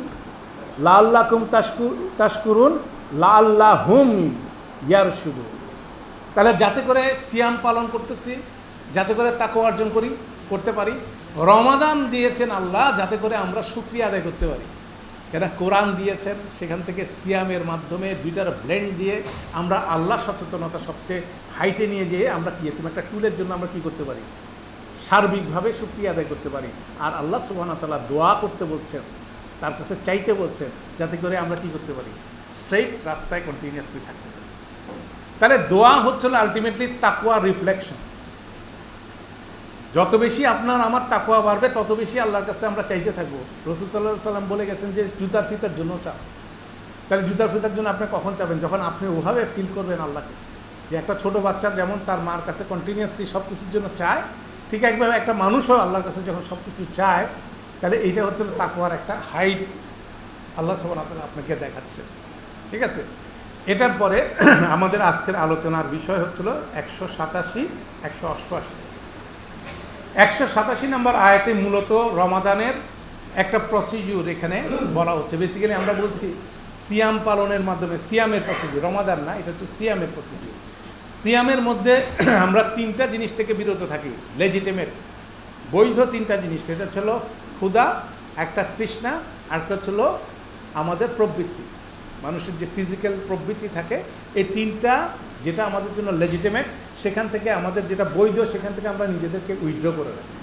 লাআল্লাকুম তাশকুরুন লাআল্লাহুম ইয়ারশুদুন। তাহলে যাতে করে সিয়াম পালন করতেছি, যাতে করে তাকওয়া অর্জন করতে পারি। রমাদান দিয়েছেন আল্লাহ যাতে করে আমরা শুকরিয়া আদায় করতে পারি। কেন কোরআন দিয়েছেন, সেখান থেকে সিয়ামের মাধ্যমে দুইটার ব্লেন্ড দিয়ে আমরা আল্লাহ সচেতনতা সবচেয়ে হাইটে নিয়ে যেয়ে আমরা কি এরকম একটা টুলের জন্য আমরা কি করতে পারি, সার্বিকভাবে শুকরিয়া আদায় করতে পারি। আর আল্লাহ সুবহানাহু ওয়া তাআলা দোয়া করতে বলছেন, তার কাছে চাইতে বলছেন, যাতে করে আমরা কি করতে পারি, স্ট্রেইট রাস্তায় কন্টিনিউয়াসলি থাকতে পারি। তাহলে দোয়া হচ্ছিল আলটিমেটলি তাকওয়া রিফ্লেকশন। যত বেশি আপনার আমার তাকওয়া বাড়বে তত বেশি আল্লাহর কাছে আমরা চাইতে থাকবো। রাসূল সাল্লাল্লাহু আলাইহি সাল্লাম বলে গেছেন যে জুতার ফিতার জন্য চাও। তাহলে জুতার ফিতার জন্য আপনি কখন চাবেন? যখন আপনি ওভাবে ফিল করবেন আল্লাহকে, যে একটা ছোট বাচ্চা যেমন তার মার কাছে কন্টিনিউয়াসলি সব কিছুর জন্য চায়, ঠিক একভাবে একটা মানুষও আল্লাহর কাছে যখন সব কিছু চায়, তাহলে এইটা হচ্ছে তাকওয়ার একটা হাইট আল্লাহ সুবহানাহু ওয়া তাআলা আপনাকে দেখাচ্ছে। ঠিক আছে, এটার পরে আমাদের আজকের আলোচনার বিষয় হচ্ছিল 187, 188। 187 নম্বর আয়াতে মূলত রমাদানের একটা প্রসিডিউর এখানে বলা হচ্ছে। বেসিক্যালি আমরা বলছি সিয়াম পালনের মাধ্যমে, সিয়ামের প্রসিডিউর, রমাদান না, এটা হচ্ছে সিয়ামের প্রসিডিউর। সিয়ামের মধ্যে আমরা তিনটা জিনিস থেকে বিরত থাকি, লেজিটিমেট বৈধ তিনটা জিনিস। সেটা ছিল ক্ষুধা, একটা তৃষ্ণা, আরেকটা ছিল আমাদের প্রবৃত্তি, মানুষের যে ফিজিক্যাল প্রবৃত্তি থাকে। এই তিনটা যেটা আমাদের জন্য লেজিটিমেট, সেখান থেকে আমাদের যেটা বৈধ সেখান থেকে আমরা নিজেদেরকে উইথড্র করে রাখি।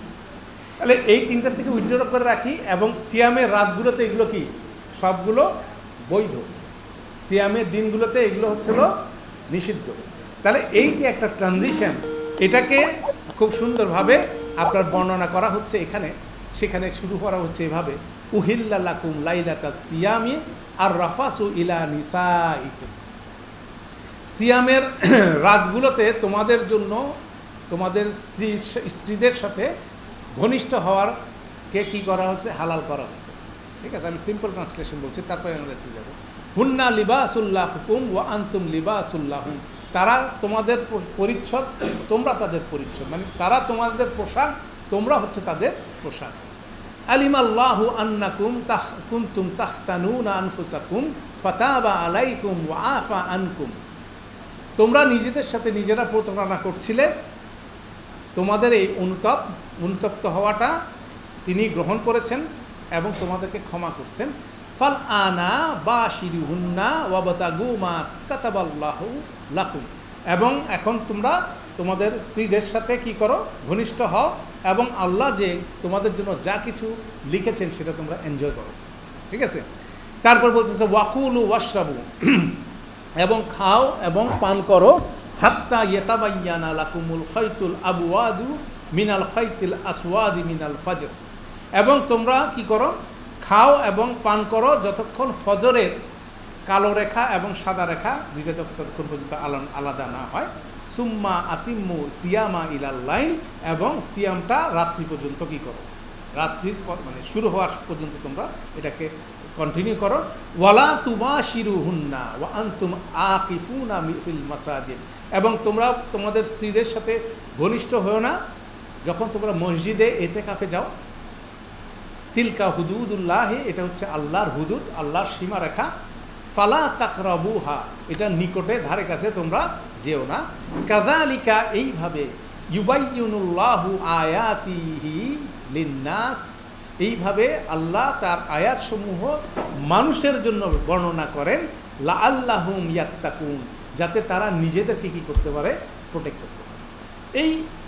তাহলে এই তিনটা থেকে উইথড্র করে রাখি, এবং সিয়ামের রাতগুলোতে এগুলো কি সবগুলো বৈধ, সিয়ামের দিনগুলোতে এগুলো হচ্ছিল নিষিদ্ধ। তাহলে এই যে একটা ট্রানজিশন, এটাকে খুব সুন্দরভাবে আপনার বর্ণনা করা হচ্ছে এখানে। সেখানে শুরু করা হচ্ছে এভাবে, উহিল্লা লাকুম লাইলাতা সিয়ামি আর রাফাসু ইলা নিসাইকুম। সিয়ামের রাতগুলোতে তোমাদের জন্য তোমাদের স্ত্রীদের সাথে ঘনিষ্ঠ হওয়ার কে কি করা হচ্ছে, হালাল করা হচ্ছে। ঠিক আছে, আমি সিম্পল ট্রান্সলেশন বলছি, তারপরে ইংরেজি যাব। হুন্না লিবাসুল্লাহ হুকুম ওয়া আনতুম লিবাসুল্লাহুম। তারা তোমাদের পরিচ্ছদ, তোমরা তাদের পরিচ্ছদ, মানে তারা তোমাদের পোশাক, তোমরা হচ্ছে তাদের পোশাক। আলিমাল্লাহু আন্নাকুম কুনতুম তাখতানুনা আনফুসাকুম ফাতাবা আলাইকুম ওয়া আফা আনকুম। তোমরা নিজেদের সাথে নিজেরা প্রতারণা করছিলে, তোমাদের এই অনুতপ্ত হওয়াটা তিনি গ্রহণ করেছেন এবং তোমাদেরকে ক্ষমা করছেন। ফাল আনা বাশিরুহুন্না ওয়াবতাগু মা কাতাবাল্লাহু লাকুম। এবং এখন তোমরা তোমাদের স্ত্রীদের সাথে কি করো, ঘনিষ্ঠ হও, এবং আল্লাহ যে তোমাদের জন্য যা কিছু লিখেছেন সেটা তোমরা এনজয় করো। ঠিক আছে, তারপর বলতেছে ওয়াকুলু ওয়াশরাবু, এবং খাও এবং পান করো, হাত্তা ইয়াতাবায়্যানা লাকুমুল খাইতুল আবওয়াদু মিনাল খাইতিল আসওয়াদি মিনাল ফজর। এবং তোমরা কি করো, খাও এবং পান করো যতক্ষণ ফজরের কালো রেখা এবং সাদা রেখা দুইটা যতক্ষণ পর্যন্ত আলাদা না হয়। সুম্মা আতিম্মু সিয়ামা ইলাল লাইল, এবং সিয়ামটা রাত্রি পর্যন্ত কি করো, রাত্রির মানে শুরু হওয়ার পর্যন্ত তোমরা এটাকে কন্টিনিউ করো। ওয়ালা তুবাশিরুহুন্না ওয়া আনতুম আকিফুনা ফিল মাসাজিদ। এবং তোমরা তোমাদের স্ত্রীদের সাথে ঘনিষ্ঠ হও না যখন তোমরা মসজিদে ইতিকাফে যাও। তিলকা হুদুদুল্লাহ, এটা হচ্ছে আল্লাহর হুদুদ, আল্লাহর সীমারেখা। ফালা তাকরাবুহা, এটা নিকটে ধারে কাছে তোমরা যেও না। কাযালিকা, এইভাবে, ইউবাইয়িনুল্লাহু আয়াতিহি লিন্নাস, এইভাবে আল্লাহ তার আয়াতসমূহ মানুষের জন্য বর্ণনা করেন। লাআল্লাহুম ইয়াত্তাকুন, যাতে তারা নিজেদেরকে কি করতে পারে, প্রোটেক্ট করতে পারে।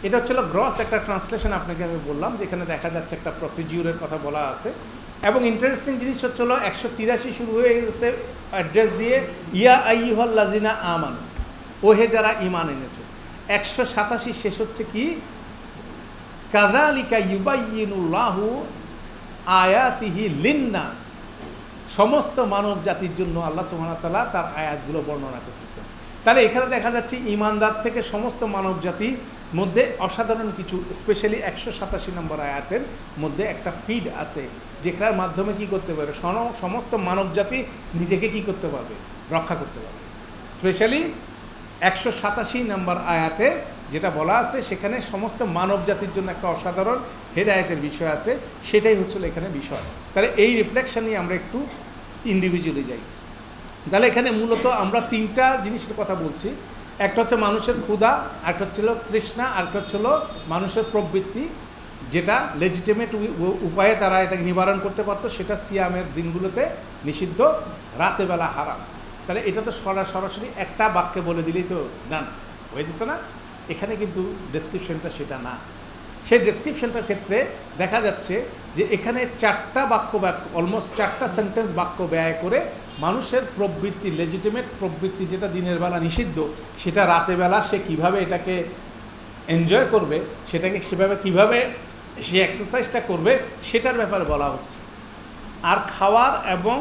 এটা হচ্ছিল গ্রস একটা ট্রান্সলেশন। আপনাকে আমি বললাম যেখানে দেখা যাচ্ছে একটা প্রসিডিউরের কথা বলা আছে। এবং ইন্টারেস্টিং জিনিস হচ্ছিল 183 শুরু হয়ে গেছে অ্যাড্রেস দিয়ে, ইয়া আইয়ুহাল্লাযিনা আমানু, ওহে যারা ঈমান এনেছো। 187 শেষ হচ্ছে কি, কাযালিকা ইউবাইয়িনুল্লাহু আয়াতিহি লিন্নাস, সমস্ত মানব জাতির জন্য আল্লাহ সুবহানাহু ওয়া তাআলা তার আয়াতগুলো বর্ণনা করতেছেন। তাহলে এখানে দেখা যাচ্ছে ইমানদার থেকে সমস্ত মানব জাতির মধ্যে অসাধারণ কিছু, স্পেশালি 187 নম্বর আয়াতের মধ্যে একটা ফিড আছে, যেটার মাধ্যমে কি করতে পারে, সমস্ত মানব জাতি নিজেকে কি করতে পারবে, রক্ষা করতে পারবে। স্পেশালি 187 নম্বর আয়াতে যেটা বলা আছে, সেখানে সমস্ত মানব জাতির জন্য একটা অসাধারণ হেদায়েতের বিষয় আছে, সেটাই হচ্ছিল এখানে বিষয়। তাহলে এই রিফ্লেকশন নিয়ে আমরা একটু ইন্ডিভিজুয়ালি যাই। তাহলে এখানে মূলত আমরা তিনটা জিনিসের কথা বলছি। একটা হচ্ছে মানুষের ক্ষুধা, একটা হচ্ছিল তৃষ্ণা, আরেকটা হচ্ছিল মানুষের প্রবৃত্তি, যেটা লেজিটিমেট উপায়ে তারা এটাকে নিবারণ করতে পারতো, সেটা সিয়ামের দিনগুলোতে নিষিদ্ধ, রাতেবেলা হারাম। তাহলে এটা তো সরাসরি একটা বাক্যে বলে দিলেই তো ডান হয়ে যেত না? এখানে কিন্তু ডেসক্রিপশনটা সেটা না। সেই ডেসক্রিপশনটার ক্ষেত্রে দেখা যাচ্ছে যে এখানে চারটা বাক্য অলমোস্ট চারটা সেন্টেন্স বাক্য ব্যয় করে মানুষের প্রবৃত্তি, লেজিটিমেট প্রবৃত্তি যেটা দিনের বেলা নিষিদ্ধ, সেটা রাতেবেলা সে কিভাবে এটাকে এনজয় করবে, সেটাকে সেভাবে কিভাবে সে এক্সারসাইজটা করবে, সেটার ব্যাপারে বলা হচ্ছে। আর খাওয়ার এবং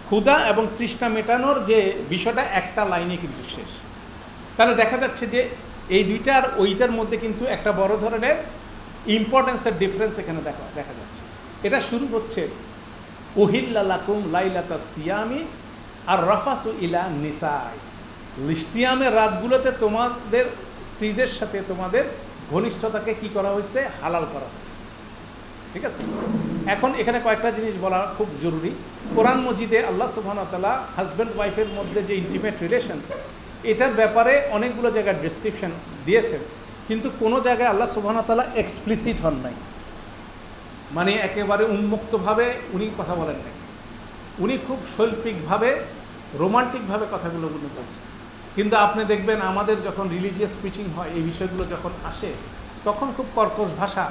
ক্ষুধা এবং তৃষ্ণা মেটানোর যে বিষয়টা একটা লাইনে কিন্তু শেষ। তাহলে দেখা যাচ্ছে যে এই দুইটার ওইটার মধ্যে কিন্তু একটা বড় ধরনের ইম্পর্টেন্সের ডিফারেন্স এখানে দেখা যাচ্ছে। এটা শুরু হচ্ছে উহিল্লা লাকুম লাইলাতা সিয়ামি আর রাফাসু ইলা নিসাই। সিয়ামের রাতগুলোতে তোমাদের স্ত্রীদের সাথে তোমাদের ঘনিষ্ঠতাকে কি করা হয়েছে? হালাল করা হয়েছে। ঠিক আছে? এখন এখানে কয়েকটা জিনিস বলা খুব জরুরি। কোরআন মজিদে আল্লাহ সুবহানাহু ওয়া তাআলা হাজব্যান্ড ওয়াইফের মধ্যে যে ইন্টিমেট রিলেশন, এটার ব্যাপারে অনেকগুলো জায়গায় ডেসক্রিপশন দিয়েছেন, কিন্তু কোনো জায়গায় আল্লাহ সুবহানাহু ওয়া তাআলা এক্সপ্লিসিট হন নাই, মানে একেবারে উন্মুক্তভাবে উনি কথা বলেন নাই। উনি খুব শৈল্পিকভাবে, রোমান্টিকভাবে কথাগুলো উনি বলছেন। কিন্তু আপনি দেখবেন আমাদের যখন রিলিজিয়াস প্রিচিং হয়, এই বিষয়গুলো যখন আসে, তখন খুব কর্কশ ভাষা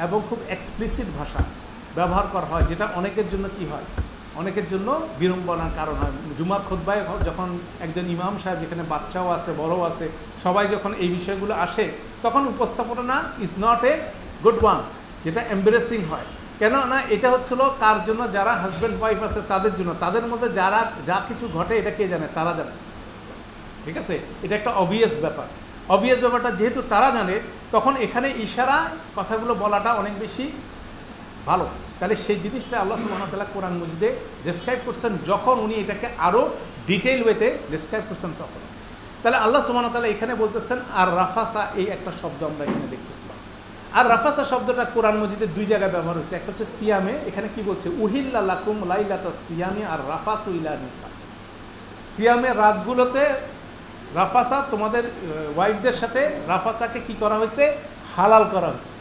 এবং খুব এক্সপ্লিসিট ভাষা ব্যবহার করা হয়, যেটা অনেকের জন্য কি হয়, অনেকের জন্য বিড়ম্বনার কারণ হয়। জুমার খুতবায় যখন একজন ইমাম সাহেব, যেখানে বাচ্চাও আছে বড়ও আছে, সবাই যখন এই বিষয়গুলো আসে, তখন উপস্থাপনা is not a good one, যেটা এম্বারেসিং হয়। কেন না? এটা হচ্ছিল কার জন্য? যারা হাজব্যান্ড ওয়াইফ আছে তাদের জন্য। তাদের মধ্যে যারা যা কিছু ঘটে এটা কে জানে? তারা জানে। ঠিক আছে? এটা একটা অবভিয়াস ব্যাপার। অবভিয়াস ব্যাপারটা যেহেতু তারা জানে, তখন এখানে ইশারা কথাগুলো বলাটা অনেক বেশি ভালো। তাহলে সেই জিনিসটা আল্লাহ সুবহানাহু ওয়া তাআলা কোরআন মজিদে ডেসক্রাইব করছেন, যখন উনি এটাকে আরও ডিটেইল ওয়েতে ডেসক্রাইব করছেন তখন। তাহলে আল্লাহ সুবহানাহু ওয়া তাআলা এখানে বলতেছেন আর রাফাসা, এই একটা শব্দ আমরা এখানে দেখতেছি। আর রাফাসা শব্দটা কোরআন মজিদে দুই জায়গায় ব্যবহার হয়েছে। একটা হচ্ছে সিয়ামে, এখানে কি বলছে? উহিল্লা লাকুম লাইলাতা সিয়ামি আর রাফাসু ইলা নিসা। সিয়ামের রাতগুলোতে রাফাসা, তোমাদের ওয়াইফদের সাথে রাফাসাকে কি করা হয়েছে? হালাল করা হয়েছে।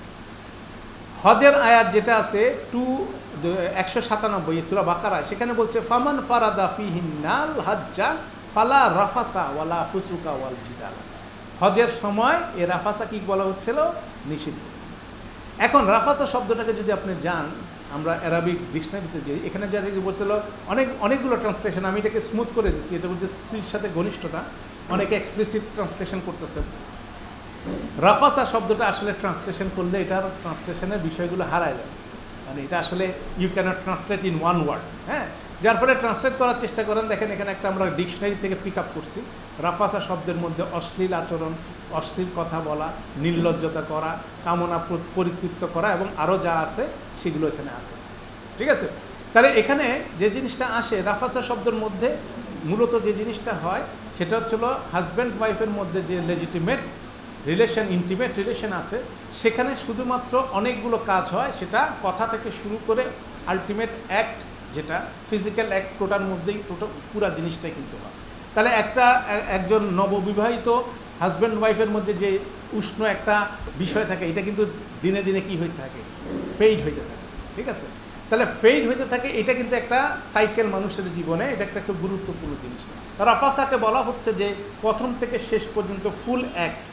হজের আয়াত যেটা আছে 197 সূরা বাকারা, সেখানে বলছে ফামান ফারাদা ফিহিন্নাল হাজ্জা ফালা রাফাসা ওয়ালা ফুসুকা ওয়াল জিদাল। হজের সময় এই রাফাসা কি বলা হচ্ছিল? নিষিদ্ধ। এখন রাফাসা শব্দটাকে যদি আপনি যান, আমরা অ্যারাবিক ডিকশনারিতে যাই, এখানে যা বলছিল অনেকগুলো ট্রান্সলেশন, আমি এটাকে স্মুথ করে দিচ্ছি। এটা বলছে স্ত্রীর সাথে ঘনিষ্ঠতা, অনেকে এক্সপ্লিসিট ট্রান্সলেশন করতেছে। রাফাসা শব্দটা আসলে ট্রান্সলেশন করলে এটার ট্রান্সলেশনের বিষয়গুলো হারায় যায়, মানে এটা আসলে you can't translate in one word. হ্যাঁ, যার ফলে ট্রান্সলেট করার চেষ্টা করেন। দেখেন এখানে একটা আমরা ডিকশনারি থেকে পিক আপ করছি। রাফাসা শব্দের মধ্যে অশ্লীল আচরণ, অশ্লীল কথা বলা, নির্লজ্জতা করা, কামনা পরিতৃপ্ত করা এবং আরও যা আছে সেগুলো এখানে আছে। ঠিক আছে? তাহলে এখানে যে জিনিসটা আসে রাফাসা শব্দের মধ্যে, মূলত যে জিনিসটা হয় সেটা হচ্ছিল হাজব্যান্ড ওয়াইফের মধ্যে যে লেজিটিমেট রিলেশন, ইন্টিমেট রিলেশন আছে, সেখানে শুধুমাত্র অনেকগুলো কাজ হয়। সেটা কথা থেকে শুরু করে আলটিমেট অ্যাক্ট, যেটা ফিজিক্যাল অ্যাক্ট, টোটার মধ্যেই পুরা জিনিসটাই কিন্তু হয়। তাহলে একজন নববিবাহিত হাজব্যান্ড ওয়াইফের মধ্যে যে উষ্ণ একটা বিষয় থাকে, এটা কিন্তু দিনে দিনে কি হইতে থাকে? ফেইড হইতে থাকে। ঠিক আছে? তাহলে ফেইড হইতে থাকে, এটা কিন্তু একটা সাইকেল মানুষের জীবনে, এটা একটা খুব গুরুত্বপূর্ণ জিনিস। রাফাসাকে বলা হচ্ছে যে প্রথম থেকে শেষ পর্যন্ত ফুল অ্যাক্ট,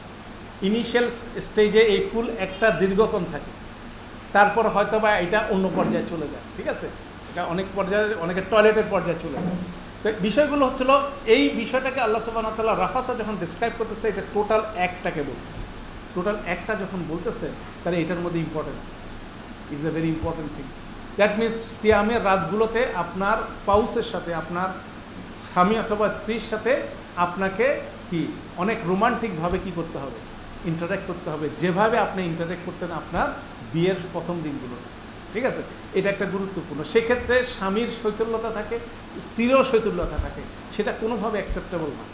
ইনিশিয়াল স্টেজে এই ফুল একটা দীর্ঘক্ষণ থাকে, তারপর হয়তো বা এটা অন্য পর্যায়ে চলে যায়। ঠিক আছে? এটা অনেক পর্যায়ে, অনেকে টয়লেটের পর্যায়ে চলে যায়। তো বিষয়গুলো হচ্ছিল এই বিষয়টাকে আল্লাহ সুবহানাহু ওয়া তাআলা রাফাসা যখন ডিসক্রাইব করতেছে, এটা টোটাল অ্যাক্টটাকে বলতেছে। টোটাল অ্যাক্টটা যখন বলতেছে, তাহলে এটার মধ্যে ইম্পর্টেন্স আছে। It's a very important thing. That means সিয়ামের রাতগুলোতে আপনার স্পাউসের সাথে, আপনার স্বামী অথবা স্ত্রীর সাথে আপনাকে কি অনেক রোমান্টিকভাবে কি করতে হবে? ইন্টারেক্ট করতে হবে, যেভাবে আপনি ইন্টারেক্ট করতেন আপনার বিয়ের প্রথম দিনগুলোতে। ঠিক আছে? এটা একটা গুরুত্বপূর্ণ। সেক্ষেত্রে স্বামীর শৈথল্যতা থাকে, স্ত্রীরও শৈথল্যতা থাকে, সেটা কোনোভাবে অ্যাকসেপ্টেবল না।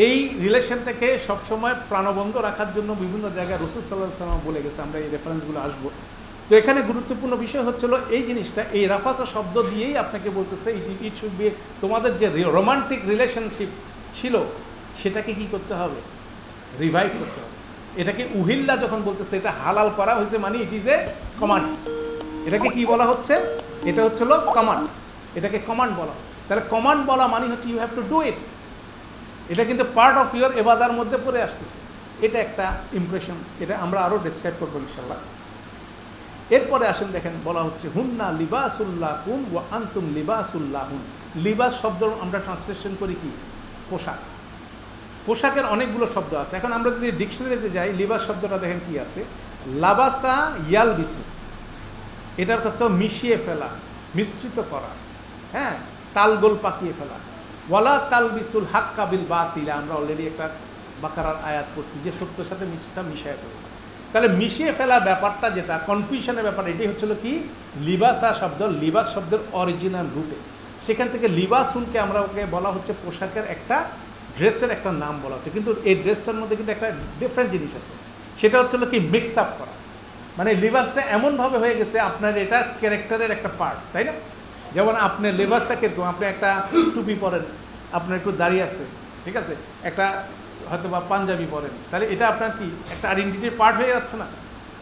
এই রিলেশনটাকে সবসময় প্রাণবন্ধ রাখার জন্য বিভিন্ন জায়গায় রাসূল সাল্লাল্লাহু আলাইহি ওয়াসাল্লাম বলে গেছে, আমরা এই রেফারেন্সগুলো আসবো, তো এখানে গুরুত্বপূর্ণ বিষয় হচ্ছিল এই জিনিসটা, এই রাফাসা শব্দ দিয়েই আপনাকে বলতেছে ইট শুড বি, তোমাদের যে রোমান্টিক রিলেশনশিপ ছিল সেটাকে কি করতে হবে, রিভাইভ করতে হবে। এটাকে উহিল্লা যখন বলতেছে, এটা হালাল করা হয়েছে, মানে ইট ইজ এ কমান্ড। এটাকে কি বলা হচ্ছে, এটা হচ্ছিল কমান্ড, এটাকে কমান্ড বলা হচ্ছে। তাহলে কমান্ড বলা মানে হচ্ছে you have to do it, এটা কিন্তু পার্ট অফ ইউর এবাদার মধ্যে পড়ে আসতেছে। এটা একটা ইমপ্রেশন, এটা আমরা আরও ডিসক্রাইব করবো ইনশাল্লাহ। এরপরে আসেন দেখেন, বলা হচ্ছে হুন্না লিবাসুল্লাহ কুম ওয়া আনতুম লিবাসুল্লাহ হুন। লিবাস শব্দ আমরা ট্রান্সলেশন করি কি, পোশাক। পোশাকের অনেকগুলো শব্দ আছে। এখন আমরা যদি ডিকশনারিতে যাই, লিবাস শব্দটা দেখেন কি আছে, লাবাসা ইয়াল বিসু, এটার কথা মিশিয়ে ফেলা, মিশ্রিত করা, হ্যাঁ, তালগোল পাকিয়ে ফেলা। ওয়ালা তাল বিসুল হাক্কা বিল বাতিল, আমরা অলরেডি একটা বাকারার আয়াত করছি যে সত্যের সাথে মিথ্যা মিশিয়ে ফেলা। তাহলে মিশিয়ে ফেলা ব্যাপারটা যেটা কনফিউশনের ব্যাপার, এটাই হচ্ছিল কি লিবাসা শব্দ, লিবাস শব্দের অরিজিনাল রুটে। সেখান থেকে লিবাসুনকে আমরা ওকে বলা হচ্ছে পোশাকের একটা, ড্রেসের একটা নাম বলা হচ্ছে। কিন্তু এই ড্রেসটার মধ্যে কিন্তু একটা ডিফারেন্ট জিনিস আছে, সেটা হচ্ছিল কি মিক্স আপ করা। মানে লিবাসটা এমনভাবে হয়ে গেছে আপনার এটা ক্যারেক্টারের একটা পার্ট, তাই না? যেমন আপনি লিবাসটা কিরকম, আপনি একটা টুপি পরেন, আপনার একটু দাড়ি আছে, ঠিক আছে, একটা হয়তো বা পাঞ্জাবি পরেন, তাহলে এটা আপনার কি একটা আইডেন্টিটির পার্ট হয়ে যাচ্ছে না?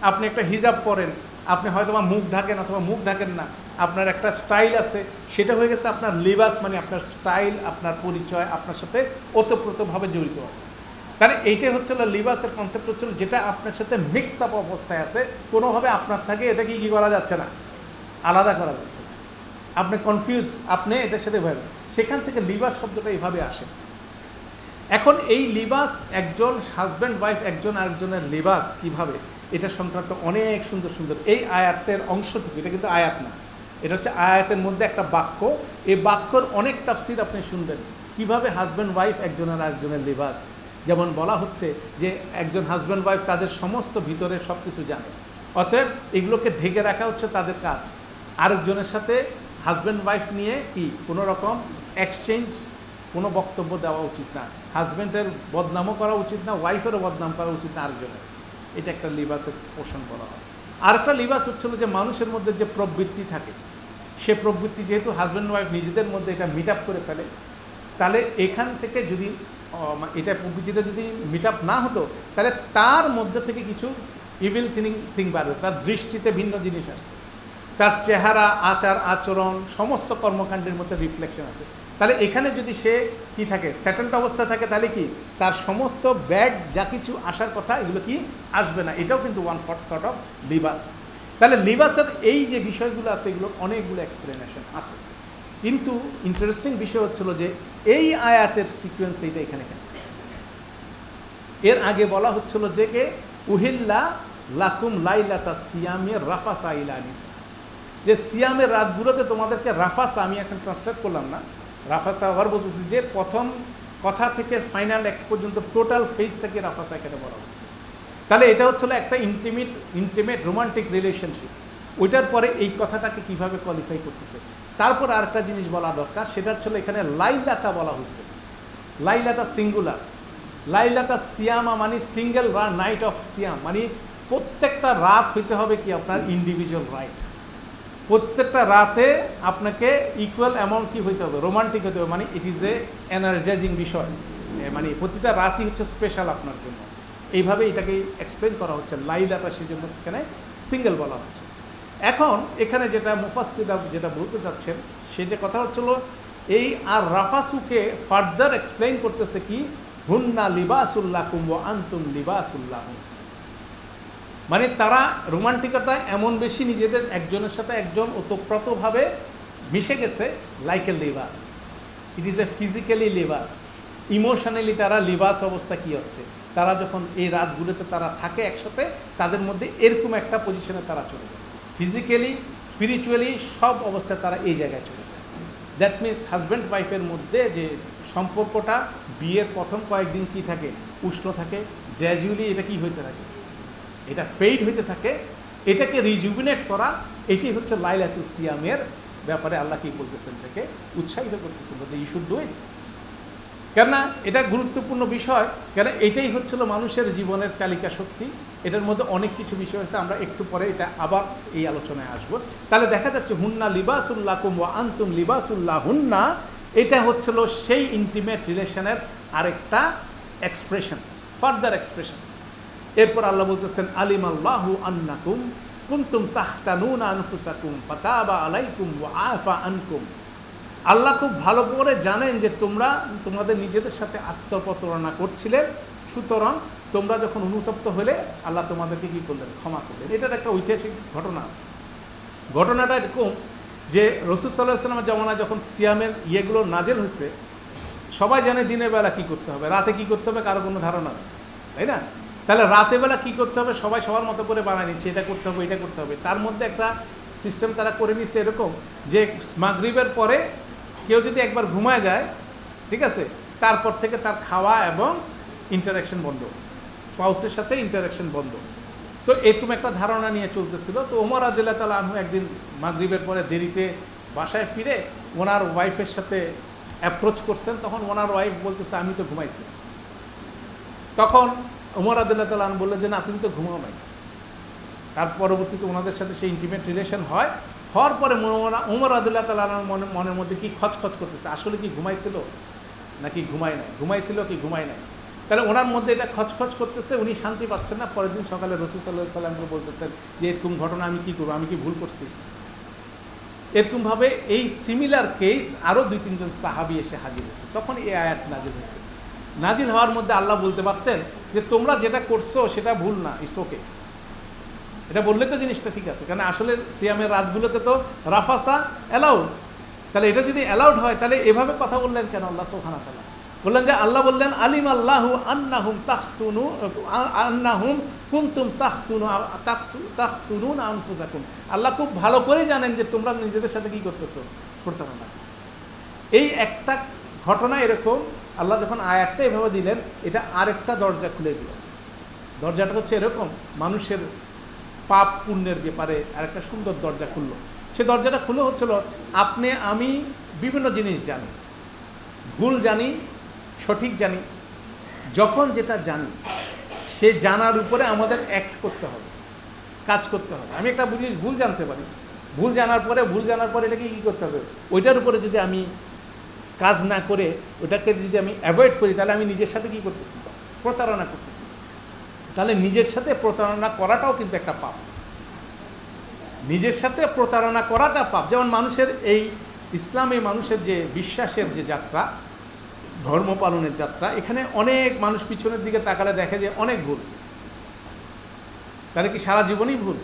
আপনি একটা হিজাব পরেন, আপনি হয়তো বা মুখ ঢাকেন অথবা মুখ ঢাকেন না, আপনার একটা স্টাইল আছে, সেটা হয়ে গেছে আপনার লিবাস, মানে আপনার স্টাইল, আপনার পরিচয় আপনার সাথে ওতপ্রোতভাবে জড়িত আছে। তাহলে এইটাই হচ্ছিল লিবাসের কনসেপ্ট, হচ্ছিল যেটা আপনার সাথে মিক্স আপ অবস্থায় আছে, কোনোভাবে আপনার থাকে এটাকে কি করা যাচ্ছে না, আলাদা করা যাচ্ছে না, আপনি কনফিউজ, আপনি এটার সাথে ভাবেন। সেখান থেকে লিবাস শব্দটা এইভাবে আসে। এখন এই লিবাস, একজন হাজব্যান্ড ওয়াইফ একজন আরেকজনের লিবাস কিভাবে, এটা সংক্রান্ত অনেক সুন্দর সুন্দর এই আয়াতের অংশটুকু, এটা কিন্তু আয়াত না, এটা হচ্ছে আয়াতের মধ্যে একটা বাক্য। এই বাক্যর অনেক তাফসির আপনি শুনবেন, কিভাবে হাজব্যান্ড ওয়াইফ একজনের আরেকজনের লিবাস। যেমন বলা হচ্ছে যে একজন হাজব্যান্ড ওয়াইফ তাদের সমস্ত ভিতরে সব কিছু জানে, অতএব এগুলোকে ঢেকে রাখা হচ্ছে তাদের কাজ। আরেকজনের সাথে হাজব্যান্ড ওয়াইফ নিয়ে কি কোনো রকম এক্সচেঞ্জ, কোনো বক্তব্য দেওয়া উচিত না, হাজব্যান্ডের বদনামও করা উচিত না, ওয়াইফেরও বদনাম করা উচিত না আরেকজনের। এটা একটা লিবাসের পোষণ করা হয়। আর একটা লিবাস হচ্ছিল যে মানুষের মধ্যে যে প্রবৃত্তি থাকে, সে প্রবৃত্তি যেহেতু হাজব্যান্ড ওয়াইফ নিজেদের মধ্যে এটা মিট আপ করে ফেলে, তাহলে এখান থেকে যদি এটা প্রবৃত্তিটা যদি মিট আপ না হতো, তাহলে তার মধ্যে থেকে কিছু ইভিল থিং বাড়বে, তার দৃষ্টিতে ভিন্ন জিনিস আসবে, তার চেহারা, আচার আচরণ, সমস্ত কর্মকাণ্ডের মধ্যে রিফ্লেকশন আছে। তাহলে এখানে যদি সে কি থাকে, সেটেলড অবস্থা থাকে, তাহলে কি তার সমস্ত ব্যাড যা কিছু আসার কথা এগুলো কি আসবে না। এটাও কিন্তু ওয়ান সর্ট অফ লিবাস। তাহলে লিবাসের এই যে বিষয়গুলো আছে, এগুলো অনেকগুলো এক্সপ্লেনেশন আছে। কিন্তু ইন্টারেস্টিং বিষয় হচ্ছিল যে এই আয়াতের সিকোয়েন্স এইটা এখানে কেন। এর আগে বলা হচ্ছিল যে কে উহিল্লা লাকুম লাইলাতা সিয়ামের রাফাসা ইলা নিসা, যে সিয়ামের রাতগুলোতে তোমাদেরকে রাফাসা, আমি এখন ট্রান্সলেট করলাম না, রাফাসা আবার বলতেছি যে প্রথম কথা থেকে ফাইনাল এক পর্যন্ত টোটাল ফেজটাকে রাফাসা এখানে বলা হচ্ছে। তাহলে এটা হচ্ছিল একটা ইন্টিমেট রোমান্টিক রিলেশনশিপ। ওইটার পরে এই কথাটাকে কিভাবে কোয়ালিফাই করতেছে। তারপর আরেকটা জিনিস বলা দরকার, সেটা হচ্ছিল এখানে লাইলাতা বলা হয়েছে, লাইলাতা সিঙ্গুলার, লাইলাতা সিয়ামা মানে সিঙ্গেল নাইট অফ সিয়াম, মানে প্রত্যেকটা রাত হইতে হবে কি আপনার ইন্ডিভিজুয়াল রাইট, প্রত্যেকটা রাতে আপনাকে ইকুয়াল অ্যামাউন্ট কি হইতে হবে, রোমান্টিক হতে হবে, মানে ইট ইজ এ এনার্জাইজিং বিষয়, মানে প্রতিটা রাতই হচ্ছে স্পেশাল আপনার জন্য। এইভাবে এটাকে এক্সপ্লেন করা হচ্ছে লাইলাতা, সেই জন্য সেখানে সিঙ্গেল বলা হচ্ছে। এখন এখানে যেটা মুফাসসিররা যেটা বলতে চাচ্ছেন, সেই যে কথা হচ্ছিল এই আর রাফাসুকে ফার্দার এক্সপ্লেন করতেছে কি হুন্না লিবাসুল্লাকুম ওয়া আনতুম লিবাসুল্লাহুম, মানে তারা রোমান্টিকতা এমন বেশি নিজেদের একজনের সাথে একজন ওতপ্রোতভাবে মিশে গেছে, like a Libas, it is a physically Libas. Emotionally তারা লিবাস অবস্থা কি হচ্ছে, তারা যখন এই রাতগুলোতে তারা থাকে একসাথে, তাদের মধ্যে এরকম একটা পজিশনে তারা চলে যায়, ফিজিক্যালি স্পিরিচুয়ালি সব অবস্থায় তারা এই জায়গায় চলে যায়। দ্যাট মিনস হাজব্যান্ড ওয়াইফের মধ্যে যে সম্পর্কটা বিয়ের প্রথম কয়েকদিন কি থাকে, উষ্ণ থাকে, গ্র্যাজুয়ালি এটা কি হইতে থাকে, এটা ফেড হইতে থাকে, এটাকে রিজুভিনেট করা, এটি হচ্ছে লাইলাতুল সিয়ামের ব্যাপারে আল্লাহ কি বলতেছেন, থেকে উৎসাহিত করতেছেন যে ইউ শুড ডু ইট। কেননা এটা গুরুত্বপূর্ণ বিষয়, কেন এটাই হচ্ছিল মানুষের জীবনের চালিকা শক্তি। এটার মধ্যে অনেক কিছু বিষয় আছে, আমরা একটু পরে এটা আবার এই আলোচনায় আসবো। তাহলে দেখা যাচ্ছে হুন্না লিবাসুল্লাকুম ওয়া আনতুম লিবাসুল্লাহ হুন্না, এটা হচ্ছিল সেই ইন্টিমেট রিলেশনের আরেকটা এক্সপ্রেশন, ফার্দার এক্সপ্রেশন। এরপর আল্লাহ বলতেছেন আলিম আল্লাহু আন্নাকুম কুনতুম তাখতানুনা আনফুসাকুম ফাতাবা আলাইকুম ওয়া আফা আনকুম। আল্লাহ খুব ভালো করে জানেন যে তোমরা তোমাদের নিজেদের সাথে আত্মপ্রতারণা করছিলে, সুতরাং তোমরা যখন অনুতপ্ত হলে আল্লাহ তোমাদেরকে কী করলেন, ক্ষমা করলেন। এটার একটা ঐতিহাসিক ঘটনা আছে। ঘটনাটা এরকম যে রাসূল সাল্লাল্লাহু আলাইহি ওয়াসাল্লামের জামানায় যখন সিয়ামের ইয়েগুলো নাজেল হয়েছে, সবাই জানে দিনের বেলা কী করতে হবে, রাতে কী করতে হবে কারো কোনো ধারণা নেই, তাই না? তাহলে রাতে বেলা কী করতে হবে সবাই সবার মতো করে বানায় নিচ্ছে, এটা করতে হবে এটা করতে হবে। তার মধ্যে একটা সিস্টেম তারা করে নিচ্ছে এরকম যে মাগরিবের পরে কেউ যদি একবার ঘুমায় যায়, ঠিক আছে, তারপর থেকে তার খাওয়া এবং ইন্টারাকশন বন্ধ, স্পাউসের সাথে ইন্টারাকশন বন্ধ। তো এরকম একটা ধারণা নিয়ে চলতেছিল। তো ওমর রাদিয়াল্লাহু তাআলা আনহু একদিন মাগরিবের পরে দেরিতে বাসায় ফিরে ওনার ওয়াইফের সাথে অ্যাপ্রোচ করছেন। তখন ওনার ওয়াইফ বলতেছে আমি তো ঘুমাইছি। তখন ওমর রাদিয়াল্লাহু তাআলা আনহু বললেন যে না, তুমি তো ঘুমাও নাই। তার পরবর্তীতে ওনাদের সাথে সেই ইন্টিমেট রিলেশন হয়। হওয়ার পরে ওমর রাদিয়াল্লাহু তাআলা আনহুর মনের মধ্যে কি খচখচ করতেছে, আসলে কি ঘুমাইছিল নাকি ঘুমায় নাই, ঘুমাইছিল কি ঘুমায় নাই। তাহলে ওনার মধ্যে এটা খচখচ করতেছে, উনি শান্তি পাচ্ছেন না। পরের দিন সকালে রাসূল সাল্লাল্লাহু আলাইহি ওয়াসাল্লামকে বলতেছেন যে এরকম ঘটনা আমি কী করবো, আমি কি ভুল করছি। এরকমভাবে এই সিমিলার কেস আরও 2-3 জন সাহাবী এসে হাজির হয়েছে। তখন এই আয়াত নাজিল হয়েছে। নাজিল হওয়ার মধ্যে আল্লাহ বলতে পারতেন যে তোমরা যেটা করছো সেটা ভুল না, ইটস ওকে, এটা বললে তো জিনিসটা ঠিক আছে। কারণ আসলে সিয়ামের রাতগুলোতে তো রাফাসা অ্যালাউড। তাহলে এটা যদি অ্যালাউড হয় তাহলে এভাবে কথা বললেন কেন আল্লাহ সুবহানাহু ওয়া তাআলা? বললেন যে আল্লাহ বললেন আলিম আল্লাহু আন্নাহুম কুনতুম তাখতুনুনা আনফুসাকুম। আল্লাহ খুব ভালো করে জানেন যে তোমরা নিজেদের সাথে কি করতেছো, প্রতারণা। এই একটা ঘটনা এরকম আল্লাহ যখন আয়াতটা এভাবে দিলেন, এটা আরেকটা দরজা খুলে দিল। দরজাটা হচ্ছে এরকম, মানুষের পাপ পুণ্যের ব্যাপারে আরেকটা সুন্দর দরজা খুললো। সে দরজাটা খুলে হচ্ছিল আপনি আমি বিভিন্ন জিনিস জানি, ভুল জানি, সঠিক জানি। যখন যেটা জানি সে জানার উপরে আমাদের অ্যাক্ট করতে হবে, কাজ করতে হবে। আমি একটা জিনিস ভুল জানতে পারি, ভুল জানার পরে এটাকে কী করতে হবে, ওইটার উপরে যদি আমি কাজ না করে ওটাকে যদি আমি অ্যাভয়েড করি তাহলে আমি নিজের সাথে কী করতেছি, প্রতারণা করতেছি। তাহলে নিজের সাথে প্রতারণা করাটাও কিন্তু একটা পাপ, নিজের সাথে প্রতারণা করাটা পাপ। যেমন মানুষের এই ইসলামে মানুষের যে বিশ্বাসের যে যাত্রা, ধর্ম পালনের যাত্রা, এখানে অনেক মানুষ পিছনের দিকে তাকালে দেখে যে অনেক ভুল। তাহলে কি সারা জীবনই ভুল?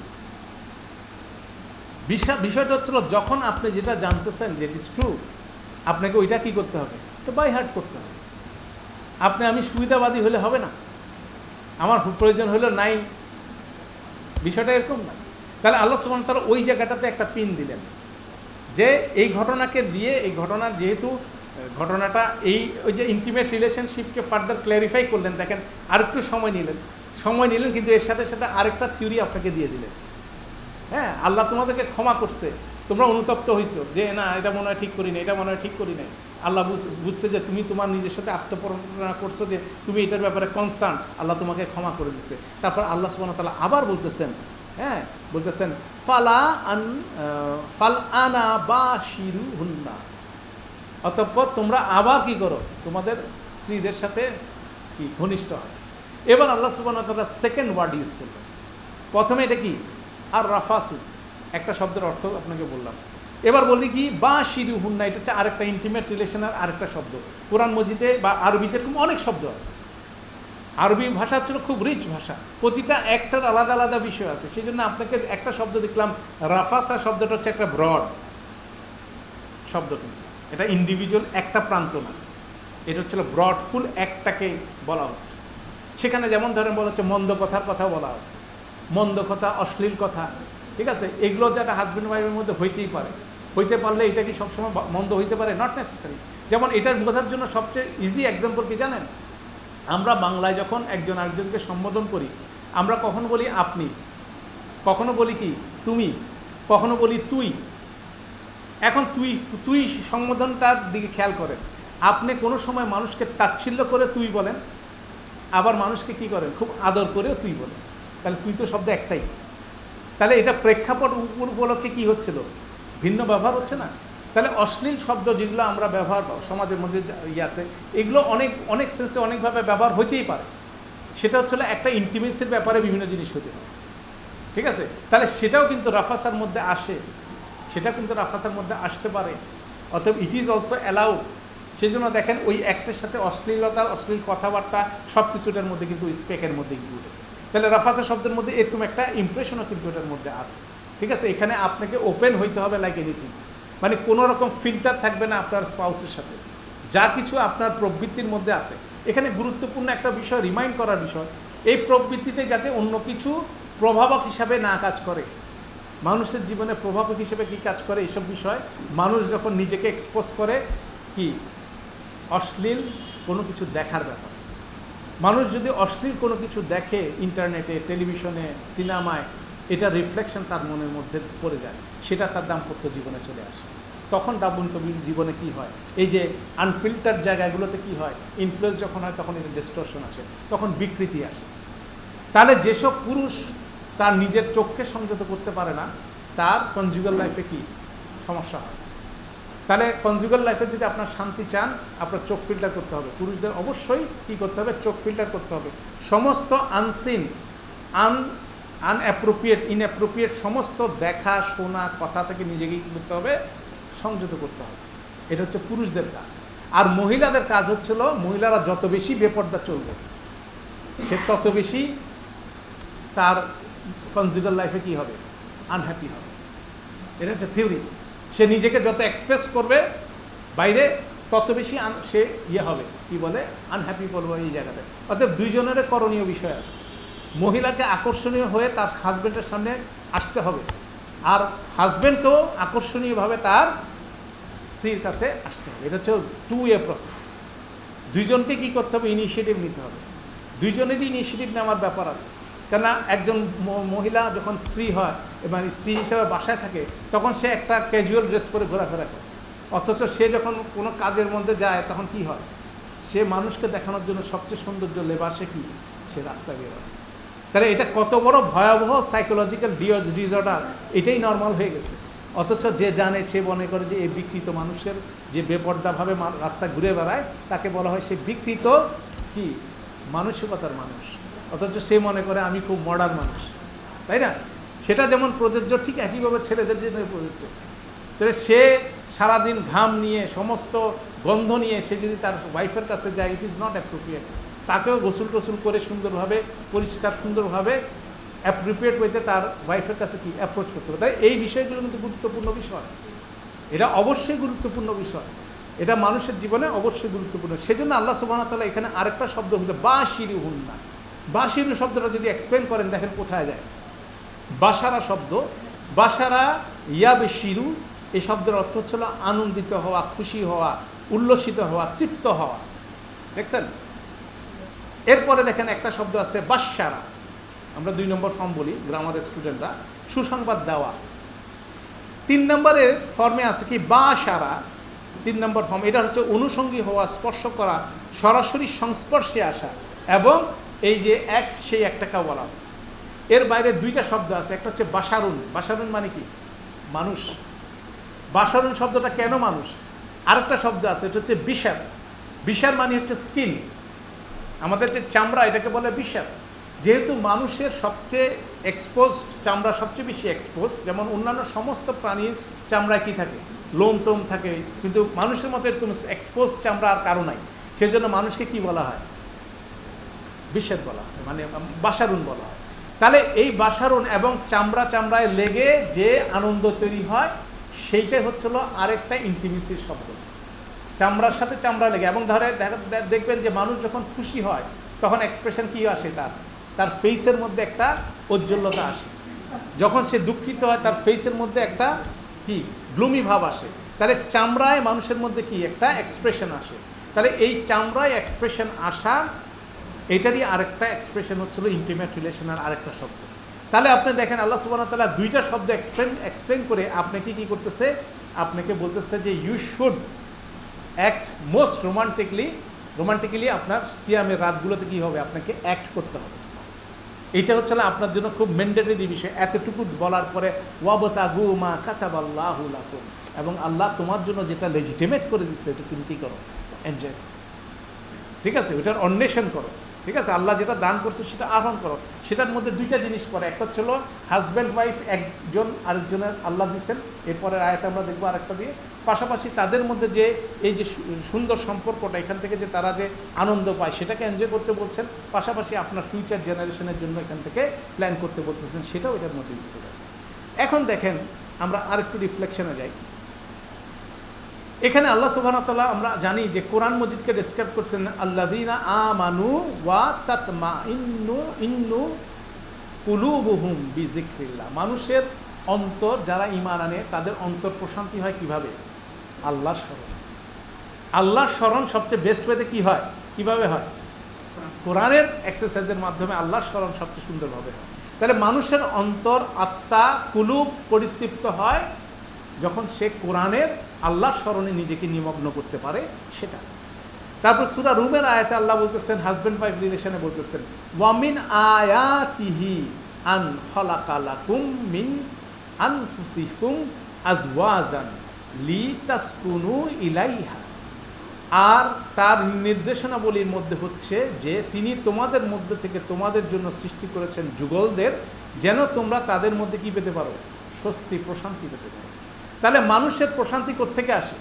বিষয়টা হচ্ছিল যখন আপনি যেটা জানতেছেন যে ইট ইজ ট্রু, আপনাকে ওইটা কি করতে হবে, তো বাই হার্ট করতে হবে। আমি সুবিধাবাদী হলে হবে না, আমার প্রয়োজন হলো নাই, বিষয়টা এরকম না। তাহলে আল্লাহ সুবহানাহু ওয়া তাআলা ওই জায়গাটাতে একটা পিন দিলেন যে এই ঘটনাকে দিয়ে, এই ঘটনার যেহেতু ঘটনাটা ওই যে ইন্টিমেট রিলেশনশিপকে ফার্দার ক্ল্যারিফাই করলেন। দেখেন আরেকটু সময় নিলেন কিন্তু এর সাথে সাথে আরেকটা থিওরি আপনাকে দিয়ে দিলেন। হ্যাঁ, আল্লাহ তোমাদেরকে ক্ষমা করছে, তোমরা অনুতপ্ত হয়েছো যে না এটা মনে হয় ঠিক করি নাই, এটা মনে হয় ঠিক করি নাই। আল্লাহ বুঝছে যে তুমি তোমার নিজের সাথে আত্মপ্রতারণা করছো, যে তুমি এটার ব্যাপারে কনসার্ন, আল্লাহ তোমাকে ক্ষমা করে দিচ্ছে। তারপর আল্লাহ সুবহানাহু ওয়া তাআলা আবার বলতেছেন, হ্যাঁ বলতেছেন ফাল আনা বাশিরুহুন্না, অতঃপর তোমরা আবার কি করো, তোমাদের স্ত্রীদের সাথে কি ঘনিষ্ঠ হয়। এবার আল্লাহ সুবহানাহু ওয়া তাআলা সেকেন্ড ওয়ার্ড ইউজ করলেন। প্রথমে এটা কি আর রাফাসু, একটা শব্দের অর্থ আপনাকে বললাম। এবার বলি কি বাশিরুহুন্না, এটা হচ্ছে আরেকটা ইন্টিমেট রিলেশনের আরেকটা শব্দ। কোরআন মজিদে বা আরবিতে এরকম অনেক শব্দ আছে। আরবি ভাষা হচ্ছিল খুব রিচ ভাষা, প্রতিটা একটার আলাদা আলাদা বিষয় আছে। সেই জন্য আপনাকে একটা শব্দ দেখলাম, রাফাসা শব্দটা হচ্ছে একটা ব্রড শব্দ, কিন্তু এটা ইন্ডিভিজুয়াল একটা প্রান্ত না, এটা হচ্ছিল ব্রড ফুল একটাকে বলা হচ্ছে। সেখানে যেমন ধরেন বলা হচ্ছে মন্দ কথার কথা বলা হচ্ছে, মন্দ কথা, অশ্লীল কথা, ঠিক আছে, এগুলো যেটা হাজব্যান্ড ওয়াইফের মধ্যে হইতেই পারে। হইতে পারলে এটা কি সবসময় মন্দ হইতে পারে? Not necessary. যেমন এটার বোঝার জন্য সবচেয়ে ইজি এক্সাম্পল কি জানেন? আমরা বাংলায় যখন একজন আরেকজনকে সম্বোধন করি, আমরা কখনো বলি আপনি, কখনো বলি কি তুমি, কখনো বলি তুই। এখন তুই সম্বোধনটার দিকে খেয়াল করেন, আপনি কোনো সময় মানুষকে তাচ্ছিল্য করে তুই বলেন, আবার মানুষকে কি করেন খুব আদর করেও তুই বলেন, তাহলে তুই তো শব্দ একটাই। তাহলে এটা প্রেক্ষাপট উপলক্ষে কি হচ্ছিল, ভিন্ন ব্যবহার হচ্ছে না। তাহলে অশ্লীল শব্দ যেগুলো আমরা ব্যবহার সমাজের মধ্যে আছে, এগুলো অনেক অনেক সেন্সে অনেকভাবে ব্যবহার হইতেই পারে। সেটা হচ্ছে একটা ইন্টিমেসির ব্যাপারে বিভিন্ন জিনিস হতে পারে, ঠিক আছে। তাহলে সেটাও কিন্তু রাফাসার মধ্যে আসে, সেটা কিন্তু রাফাসার মধ্যে আসতে পারে। অতএব ইট ইজ অলসো অ্যালাউড। সেই জন্য দেখেন ওই একটার সাথে অশ্লীলতার অশ্লীল কথাবার্তা সব কিছুটার মধ্যে কিন্তু স্পেকের মধ্যে ইনক্লুডেড। তাহলে রাফাসা শব্দের মধ্যে এরকম একটা ইমপ্রেশনও কিন্তু এটার মধ্যে আছে, ঠিক আছে। এখানে আপনাকে ওপেন হইতে হবে লাইক এনিথিং, মানে কোনো রকম ফিল্টার থাকবে না আপনার স্পাউসের সাথে। যা কিছু আপনার প্রবৃত্তির মধ্যে আছে, এখানে গুরুত্বপূর্ণ একটা বিষয় রিমাইন্ড করার বিষয়, এই প্রবৃত্তিতে যাতে অন্য কিছু প্রভাবক হিসাবে না কাজ করে। মানুষের জীবনে প্রভাবক হিসেবে কি কাজ করে এইসব বিষয়, মানুষ যখন নিজেকে এক্সপোজ করে কি অশ্লীল কোনো কিছু দেখার ব্যাপার। মানুষ যদি অশ্লীল কোনো কিছু দেখে ইন্টারনেটে, টেলিভিশনে, সিনেমায়, এটা রিফ্লেকশন তার মনের মধ্যে পড়ে যায়, সেটা তার দাম্পত্য জীবনে চলে আসে। তখন দাম্পত্য জীবনে কি হয়, এই যে আনফিল্টার জায়গাগুলোতে কি হয়, ইনফ্লুয়েন্স যখন হয় তখন এটা ডিস্টরশন আসে, তখন বিকৃতি আসে। তাহলে যেসব পুরুষ তার নিজের চোখকে সংযত করতে পারে না, তার কনজুগাল লাইফে কি সমস্যা হয়। তাহলে কনজুগাল লাইফে যদি আপনার শান্তি চান, আপনার চোখ ফিল্টার করতে হবে। পুরুষদের অবশ্যই কি করতে হবে, চোখ ফিল্টার করতে হবে। সমস্ত আনসিন, আনঅ্যাপ্রোপ্রিয়েট, ইনঅ্যাপ্রোপ্রিয়েট সমস্ত দেখা শোনা কথা থেকে নিজেকে কী করতে হবে, সংযত করতে হবে। এটা হচ্ছে পুরুষদের কাজ। আর মহিলাদের কাজ হচ্ছিল, মহিলারা যত বেশি বেপর্দা চলবে, সে তত বেশি তার কনজুগাল লাইফে কি হবে, আনহ্যাপি হবে। এটা হচ্ছে থিওরি। সে নিজেকে যত এক্সপ্রেস করবে বাইরে, তত বেশি সে হবে, কি বলে, আনহ্যাপি বলবো এই জায়গাতে। অর্থাৎ দুইজনের করণীয় বিষয় আছে। মহিলাকে আকর্ষণীয় হয়ে তার হাজব্যান্ডের সামনে আসতে হবে, আর হাজব্যান্ডকেও আকর্ষণীয়ভাবে তার স্ত্রীর কাছে আসতে হবে। এটা হচ্ছে 2 ওয়ে প্রসেস। দুইজনকে কি করতে হবে, ইনিশিয়েটিভ নিতে হবে। দুইজনেরই ইনিশিয়েটিভ নেওয়ার ব্যাপার আছে। কেননা একজন মহিলা যখন স্ত্রী হয় এবং স্ত্রী হিসেবে বাসায় থাকে, তখন সে একটা ক্যাজুয়াল ড্রেস পরে ঘোরাফেরা করে। অথচ সে যখন কোনো কাজের মধ্যে যায়, তখন কি হয়, সে মানুষকে দেখানোর জন্য সবচেয়ে সৌন্দর্য লেবাসে কি সে রাস্তা বের হয়। তাহলে এটা কত বড় ভয়াবহ সাইকোলজিক্যাল ডিসঅর্ডার, এটাই নর্মাল হয়ে গেছে। অথচ যে জানে, সে মনে করে যে এই বিকৃত মানুষের যে বেপর্দাভাবে রাস্তা ঘুরে বেড়ায়, তাকে বলা হয় সে বিকৃত কি মানসিকতার মানুষ। অথচ সে মনে করে আমি খুব মডার্ন মানুষ, তাই না? সেটা যেমন প্রযোজ্য, ঠিক একইভাবে ছেলেদের জন্য প্রযোজ্য। তাহলে সে সারাদিন ঘাম নিয়ে, সমস্ত গন্ধ নিয়ে সে যদি তার ওয়াইফের কাছে যায়, ইট ইজ নট অ্যাপ্রোপ্রিয়েট। তাকেও গোসল টোসল করে সুন্দরভাবে, পরিষ্কার সুন্দরভাবে, অ্যাপ্রোপ্রিয়েট ওয়েতে তার ওয়াইফের কাছে কি অ্যাপ্রোচ করতে হবে। তাই এই বিষয়গুলো কিন্তু গুরুত্বপূর্ণ বিষয়, এটা অবশ্যই গুরুত্বপূর্ণ বিষয়, এটা মানুষের জীবনে অবশ্যই গুরুত্বপূর্ণ। সেজন্য আল্লাহ সুবহানাহু ওয়া তাআলা এখানে আরেকটা শব্দ হচ্ছে বাশিরুহুন্না। বাশিরু শব্দটা যদি এক্সপ্লেন করেন, দেখেন কোথায় যায়। বাসারা শব্দ, বাসারা ইয়াবশিরু, এই শব্দের অর্থ হচ্ছিল আনন্দিত হওয়া, খুশি হওয়া, উল্লসিত হওয়া, তৃপ্ত হওয়া। দেখছেন? এরপরে দেখেন একটা শব্দ আছে বাশারা, আমরা 2 নম্বর ফর্ম বলি গ্রামারের স্টুডেন্টরা, সুসংবাদ দেওয়া। 3 নম্বরের ফর্মে আছে কি বাশারা, 3 নম্বর ফর্ম। এটা হচ্ছে অনুষঙ্গী হওয়া, স্পর্শ করা, সরাসরি সংস্পর্শে আসা, এবং এই যে এক সেই একটাকে বলা হচ্ছে। এর বাইরে 2টা শব্দ আছে, একটা হচ্ছে বাসারুন। বাসারুন মানে কি, মানুষ। বাসারুন শব্দটা কেন মানুষ? আরেকটা শব্দ আছে, এটা হচ্ছে বিশার। বিশার মানে হচ্ছে স্কিন, আমাদের যে চামড়া, এটাকে বলে বিশার। যেহেতু মানুষের সবচেয়ে এক্সপোজড চামড়া, সবচেয়ে বেশি এক্সপোজ, যেমন অন্যান্য সমস্ত প্রাণীর চামড়ায় কি থাকে, লোম টোম থাকে, কিন্তু মানুষের মতো এরকম এক্সপোজ চামড়া আর কারো নাই। সেজন্য মানুষকে কি বলা হয়, বিশেদ বলা হয়, মানে বাসারুন বলা হয়। তাহলে এই বাসারুন এবং চামড়া চামড়ায় লেগে যে আনন্দ তৈরি হয়, সেইটাই হচ্ছিল আরেকটা ইন্টিমেসির শব্দ, চামড়ার সাথে চামড়া লেগে। এবং দেখবেন যে মানুষ যখন খুশি হয়, তখন এক্সপ্রেশন কি আসে, তার ফেসের মধ্যে একটা ঔজ্জ্বল্যতা আসে। যখন সে দুঃখিত হয়, তার ফেসের মধ্যে একটা কি গ্লুমি ভাব আসে। তাহলে চামড়ায় মানুষের মধ্যে কি একটা এক্সপ্রেশন আসে। তাহলে এই চামড়ায় এক্সপ্রেশন আসা, এটারই আরেকটা এক্সপ্রেশন হচ্ছিল ইন্টিমেট রিলেশনের আরেকটা শব্দ। তাহলে আপনি দেখেন আল্লাহ সুবহানাহু ওয়া তাআলা 2টা শব্দ এক্সপ্লেন করে আপনাকে কি করতেছে, আপনাকে বলতেছে যে you should act most romantically আপনার সিয়ামের রাতগুলোতে কী হবে, আপনাকে অ্যাক্ট করতে হবে। এইটা হচ্ছে না আপনার জন্য খুব ম্যান্ডেটরি বিষয়। এতটুকু বলার পরে ওয়াবতাগু মা কাতাবাল্লাহু লাকুম, এবং আল্লাহ তোমার জন্য যেটা লেজিটিমেট করে দিচ্ছে এটা তুমি কী করো, এনজয়। ঠিক আছে, ওইটার অন্বেষণ করো। ঠিক আছে, আল্লাহ যেটা দান করছে সেটা আহরণ করো। সেটার মধ্যে দুইটা জিনিস পড়ে, একটা ছিল হাজব্যান্ড ওয়াইফ একজন আরেকজনের আল্লাহ দিচ্ছেন, এরপরের আয়াতে আমরা দেখবো আরেকটা দিয়ে, পাশাপাশি তাদের মধ্যে যে এই যে সুন্দর সম্পর্কটা, এখান থেকে যে তারা যে আনন্দ পায় সেটাকে এনজয় করতে বলছেন, পাশাপাশি আপনার ফিউচার জেনারেশনের জন্য এখান থেকে প্ল্যান করতে বলতেছেন, সেটাও এটার মধ্যে দিতে পারে। এখন দেখেন আমরা আরেকটু রিফ্লেকশনে যাই। এখানে আল্লাহ সুবহানাহু ওয়া তাআলা আমরা জানি যে কোরআন মজিদকে ডেসক্রাইব করছেন আল্লাযীনা আমানু ওয়া তাতমাইন্নু কুলুবুহুম বিযিকরিল্লাহ। মানুষের অন্তর যারা ঈমান আনে তাদের অন্তর প্রশান্তি হয় কিভাবে? আল্লাহর স্মরণ। আল্লাহর স্মরণ সবচেয়ে বেস্ট ওয়েতে কি হয়, কিভাবে হয়? কোরআনের এক্সারসাইজের মাধ্যমে আল্লাহর স্মরণ সবচেয়ে সুন্দরভাবে হয়। তাহলে মানুষের অন্তর, আত্মা, কুলুব পরিতৃপ্ত হয় যখন সে কোরআনের আল্লাহর স্মরণে নিজেকে নিমগ্ন করতে পারে সেটা। তারপর সূরা রুমের আয়াতে আল্লাহ বলতেছেন, হাজব্যান্ড ওয়াইফ রিলেশনে বলতেছেন, ওয়ামিন আয়াতিহি আন খালাকা লাকুম মিন আনফুসিকুম আজওয়াজান লিতাসকুনু ইলাইহা। আর তার নির্দেশনাবলীর মধ্যে হচ্ছে যে তিনি তোমাদের মধ্যে থেকে তোমাদের জন্য সৃষ্টি করেছেন যুগলদের, যেন তোমরা তাদের মধ্যে কি পেতে পারো, স্বস্তি, প্রশান্তি পেতে পারো। তাহলে মানুষের প্রশান্তি কোত্থেকে আসে?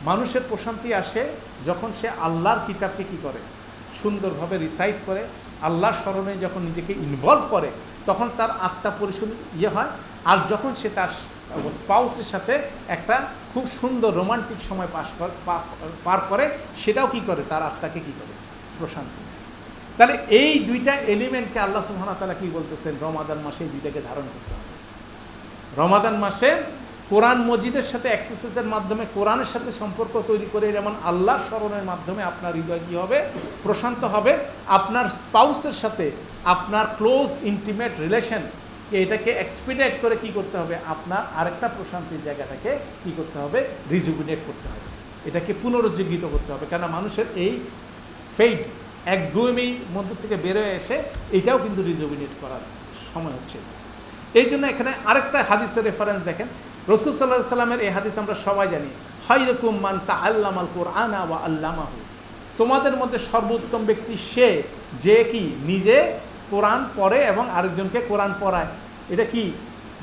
মানুষের প্রশান্তি আসে যখন সে আল্লাহর কিতাবকে কি করে, সুন্দরভাবে রিসাইট করে, আল্লাহর স্মরণে যখন নিজেকে ইনভলভ করে, তখন তার আত্মা পরিশুদ্ধ হয়। আর যখন সে তার স্পাউসের সাথে একটা খুব সুন্দর রোমান্টিক সময় পার করে, সেটাও কি করে, তার আত্মাকে কি করে, প্রশান্তি। তাহলে এই দুইটা এলিমেন্টকে আল্লাহ সুবহানাহু ওয়া তাআলা কি বলতেছেন, রমাদান মাসে এই দুইটাকে ধারণ করতে হবে। রমাদান মাসে কোরআন মজিদের সাথে এক্সারসাইজের মাধ্যমে, কোরআনের সাথে সম্পর্ক তৈরি করে, যেমন আল্লাহর স্মরণের মাধ্যমে আপনার হৃদয় কী হবে, প্রশান্ত হবে। আপনার স্পাউসের সাথে আপনার ক্লোজ ইন্টিমেট রিলেশন এটাকে এক্সপিডিয়েট করে কি করতে হবে, আপনার আরেকটা প্রশান্তির জায়গাটাকে কি করতে হবে, রিজুভিনেট করতে হবে, এটাকে পুনরুজ্জীবিত করতে হবে। কেন মানুষের এই ফেইড একগুয়েমির মধ্যে থেকে বেরোয় এসে এটাও কিন্তু রিজুভিনেট করার সময় হচ্ছে। এই জন্য এখানে আরেকটা হাদিসের রেফারেন্স দেখেন, রাসূল সাল্লাল্লাহু আলাইহি সাল্লামের এই হাদিস আমরা সবাই জানি, খায়রুকুম মান তাআল্লামাল কুরআনা ওয়া আল্লামাহু। তোমাদের মধ্যে সর্বোত্তম ব্যক্তি সে যে কি নিজে কোরআন পড়ে এবং আরেকজনকে কোরআন পড়ায়। এটা কি,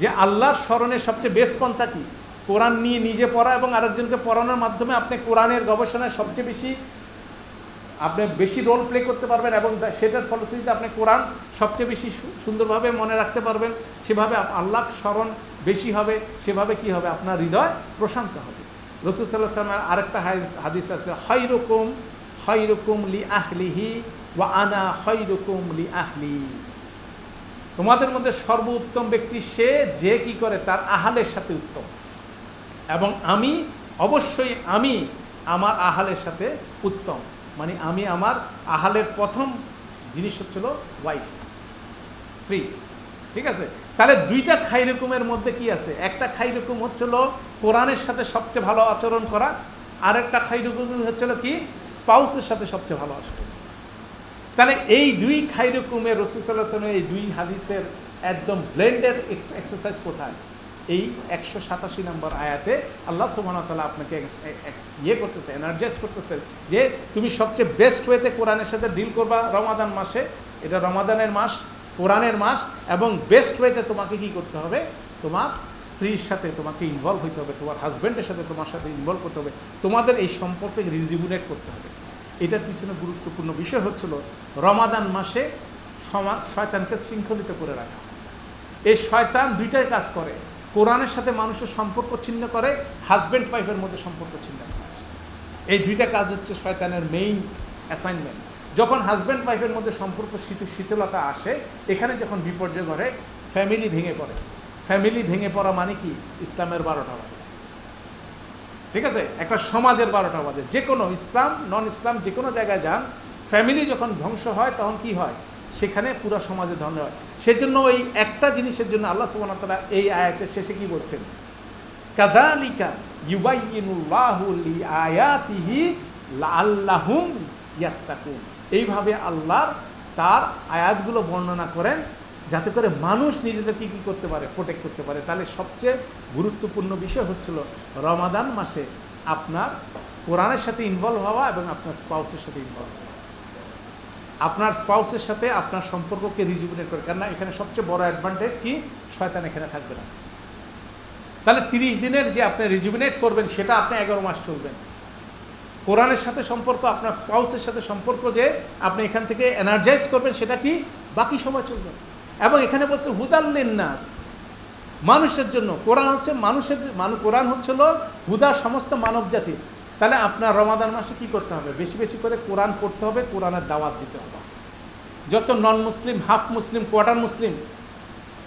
যে আল্লাহর স্মরণের সবচেয়ে বেস্ট পন্থা কি, কোরআন নিয়ে নিজে পড়া এবং আরেকজনকে পড়ানোর মাধ্যমে আপনি কোরআনের গবেষণায় সবচেয়ে বেশি রোল প্লে করতে পারবেন, এবং সেটার ফলশ্রুতিতে আপনি কোরআন সবচেয়ে বেশি সুন্দরভাবে মনে রাখতে পারবেন। সেভাবে আল্লাহর স্মরণ বেশি হবে, সেভাবে কি হবে, আপনার হৃদয় প্রশান্ত হবে। রাসূল সাল্লাল্লাহু আলাইহি ওয়াসাল্লামের আরেকটা হাদিস আছে, খায়রুকুম লি আহলিহি ওয়া আনা খায়রুকুম লি আহলি। তোমাদের মধ্যে সর্বোত্তম ব্যক্তি সে যে কি করে, তার আহালের সাথে উত্তম, এবং আমি অবশ্যই আমি আমার আহালের সাথে উত্তম। মানে আমি আমার আহালের প্রথম জিনিস হচ্ছিল ওয়াইফ, স্ত্রী। ঠিক আছে, তাহলে দুইটা খায়রুকুমের মধ্যে কি আছে, একটা খায়রুকুম হচ্ছিল কোরআনের সাথে সবচেয়ে ভালো আচরণ করা, আর একটা খায়রুকুম হচ্ছিল কি, স্পাউসের সাথে সবচেয়ে ভালো আচরণ। তাহলে এই দুই খায়রুকুমের রাসূল সাল্লাল্লাহু আলাইহি ওয়াসাল্লাম এই দুই হাদিসের একদম ব্লেন্ডেড এক্সারসাইজ কোথায়, এই 187 নম্বর আয়াতে আল্লাহ সুবহানাহু ওয়া তাআলা আপনাকে করতেছে, এনার্জাইজ করতেছে যে তুমি সবচেয়ে বেস্ট ওয়েতে কোরআনের সাথে ডিল করবা রমাদান মাসে। এটা রমাদানের মাস, কোরআনের মাস, এবং বেস্ট ওয়েতে তোমাকে কি করতে হবে, তোমার স্ত্রীর সাথে তোমাকে ইনভলভ হইতে হবে, তোমার হাজব্যান্ডের সাথে তোমার সাথে ইনভলভ করতে হবে, তোমাদের এই সম্পর্কে রিজুভিনেট করতে হবে। এটার পিছনে গুরুত্বপূর্ণ বিষয় হচ্ছিল রমাদান মাসে শয়তানকে শৃঙ্খলিত করে রাখা। এই শয়তান দুইটাই কাজ করে, কোরআনের সাথে মানুষের সম্পর্ক ছিন্ন করে, হাজব্যান্ড ওয়াইফের মধ্যে সম্পর্ক ছিন্ন করে। এই দুইটা কাজ হচ্ছে শয়তানের মেইন অ্যাসাইনমেন্ট। যখন হাজব্যান্ড ওয়াইফের মধ্যে সম্পর্ক শিথিলতা আসে, এখানে যখন বিপর্যয় ঘটে, ফ্যামিলি ভেঙে পড়ে। ফ্যামিলি ভেঙে পড়া মানে কি, ইসলামের 12টা বাজে। ঠিক আছে, একটা সমাজের 12টা বাজে। যে কোনো ইসলাম নন ইসলাম যে কোনো জায়গায় যান, ফ্যামিলি যখন ধ্বংস হয় তখন কি হয়, সেখানে পুরো সমাজে ধ্বংস হয়। সেজন্য ওই একটা জিনিসের জন্য আল্লাহ সুবহানাহু ওয়া তাআলা এই আয়াতের শেষে কি বলছেন, কাযালিকা ইউবাইয়িনুল্লাহু লিআয়াতিহি লাআল্লাহুম ইয়াত্তাকুন। এইভাবে আল্লাহ তার আয়াতগুলো বর্ণনা করেন যাতে করে মানুষ নিজেদেরকে কী করতে পারে, প্রোটেক্ট করতে পারে। তাহলে সবচেয়ে গুরুত্বপূর্ণ বিষয় হচ্ছিল রমাদান মাসে আপনার কোরআনের সাথে ইনভলভ হওয়া এবং আপনার স্পাউসের সাথে ইনভলভ হওয়া, আপনার স্পাউসের সাথে আপনার সম্পর্ককে রিজুভিনেট করে। কেননা এখানে সবচেয়ে বড় অ্যাডভান্টেজ কি, শয়তান এখানে থাকবে না। তাহলে 30 দিনের যে আপনি রিজুভিনেট করবেন সেটা আপনি 11 মাস চলবেন। কোরআনের সাথে সম্পর্ক, আপনার স্পাউসের সাথে সম্পর্ক যে আপনি এখান থেকে এনার্জাইজ করবেন সেটা কি বাকি সময় চলবে। এবং এখানে বলছে হুদাল লিন্নাস, মানুষের জন্য। কোরআন হচ্ছে মানুষের, কোরআন হচ্ছিল হুদা সমস্ত মানব জাতি। তাহলে আপনার রমাদান মাসে কি করতে হবে, বেশি বেশি করে কোরআন পড়তে হবে, কোরআনের দাওয়াত দিতে হবে। যত নন মুসলিম, হাফ মুসলিম, কোয়ার্টার মুসলিম,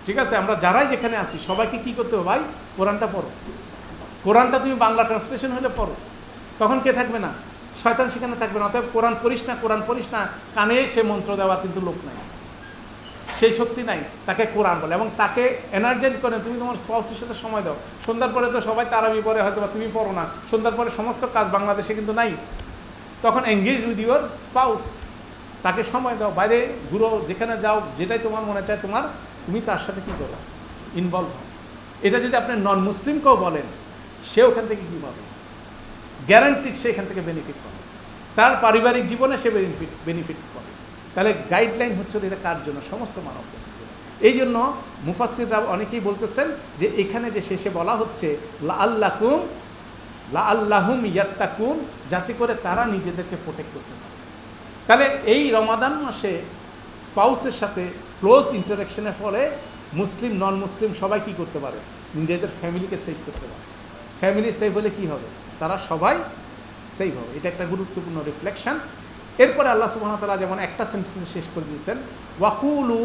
ঠিক আছে, আমরা যারাই যেখানে আছি সবাইকে কি করতে হবে, ভাই কোরআনটা পড়ো। কোরআনটা তুমি বাংলা ট্রান্সলেশন হলে পড়ো, তখন কে থাকবে না, শয়তান সেখানে থাকবে না। অতএব কোরআন পড়িস না, কোরআন পড়িস না, কানে সে মন্ত্র দেওয়ার কিন্তু লোক নাই, সেই শক্তি নাই, তাকে কোরআন বলে। এবং তাকে এনার্জাইজ করে তুমি তোমার স্পাউসের সাথে সময় দাও। সন্ধ্যার পরে তো সবাই তারাবি পড়ে, হয়তো বা তুমি পড়ো না, সন্ধ্যার পরে সমস্ত কাজ বাংলাদেশে কিন্তু নাই, তখন এঙ্গেজ উইথ ইউর স্পাউস, তাকে সময় দাও, বাইরে ঘুরো, যেখানে যাও, যেটাই তোমার মনে চায় তোমার, তুমি তার সাথে কী করো, ইনভলভ হও। এটা যদি আপনি নন মুসলিমকেও বলেন, সে ওখান থেকে কী পাবে, গ্যারান্টিড সে এখান থেকে বেনিফিট পাবে, তার পারিবারিক জীবনে সে বেনিফিট পাবে। তাহলে গাইডলাইন হচ্ছে এটা কার জন্য, সমস্ত মানব জাতির জন্য। এই জন্য মুফাসসিররা অনেকেই বলতেছেন যে এখানে যে শেষে বলা হচ্ছে লাআল্লাহুম ইয়াত্তাকুন, যাতে করে তারা নিজেদেরকে প্রোটেক্ট করতে পারে। তাহলে এই রমাদান মাসে স্পাউসের সাথে ক্লোজ ইন্টারাকশনের ফলে মুসলিম নন মুসলিম সবাই কি করতে পারে, নিজেদের ফ্যামিলিকে সেভ করতে পারে। ফ্যামিলি সেভ হলে কি হবে, তারা সবাই সেভ হবে। এটা একটা গুরুত্বপূর্ণ রিফ্লেকশন। এরপরে আল্লাহ সুবহানাহু ওয়া তাআলা যেমন একটা সেন্টেন্সে শেষ করে দিয়েছেন, ওয়াকুলু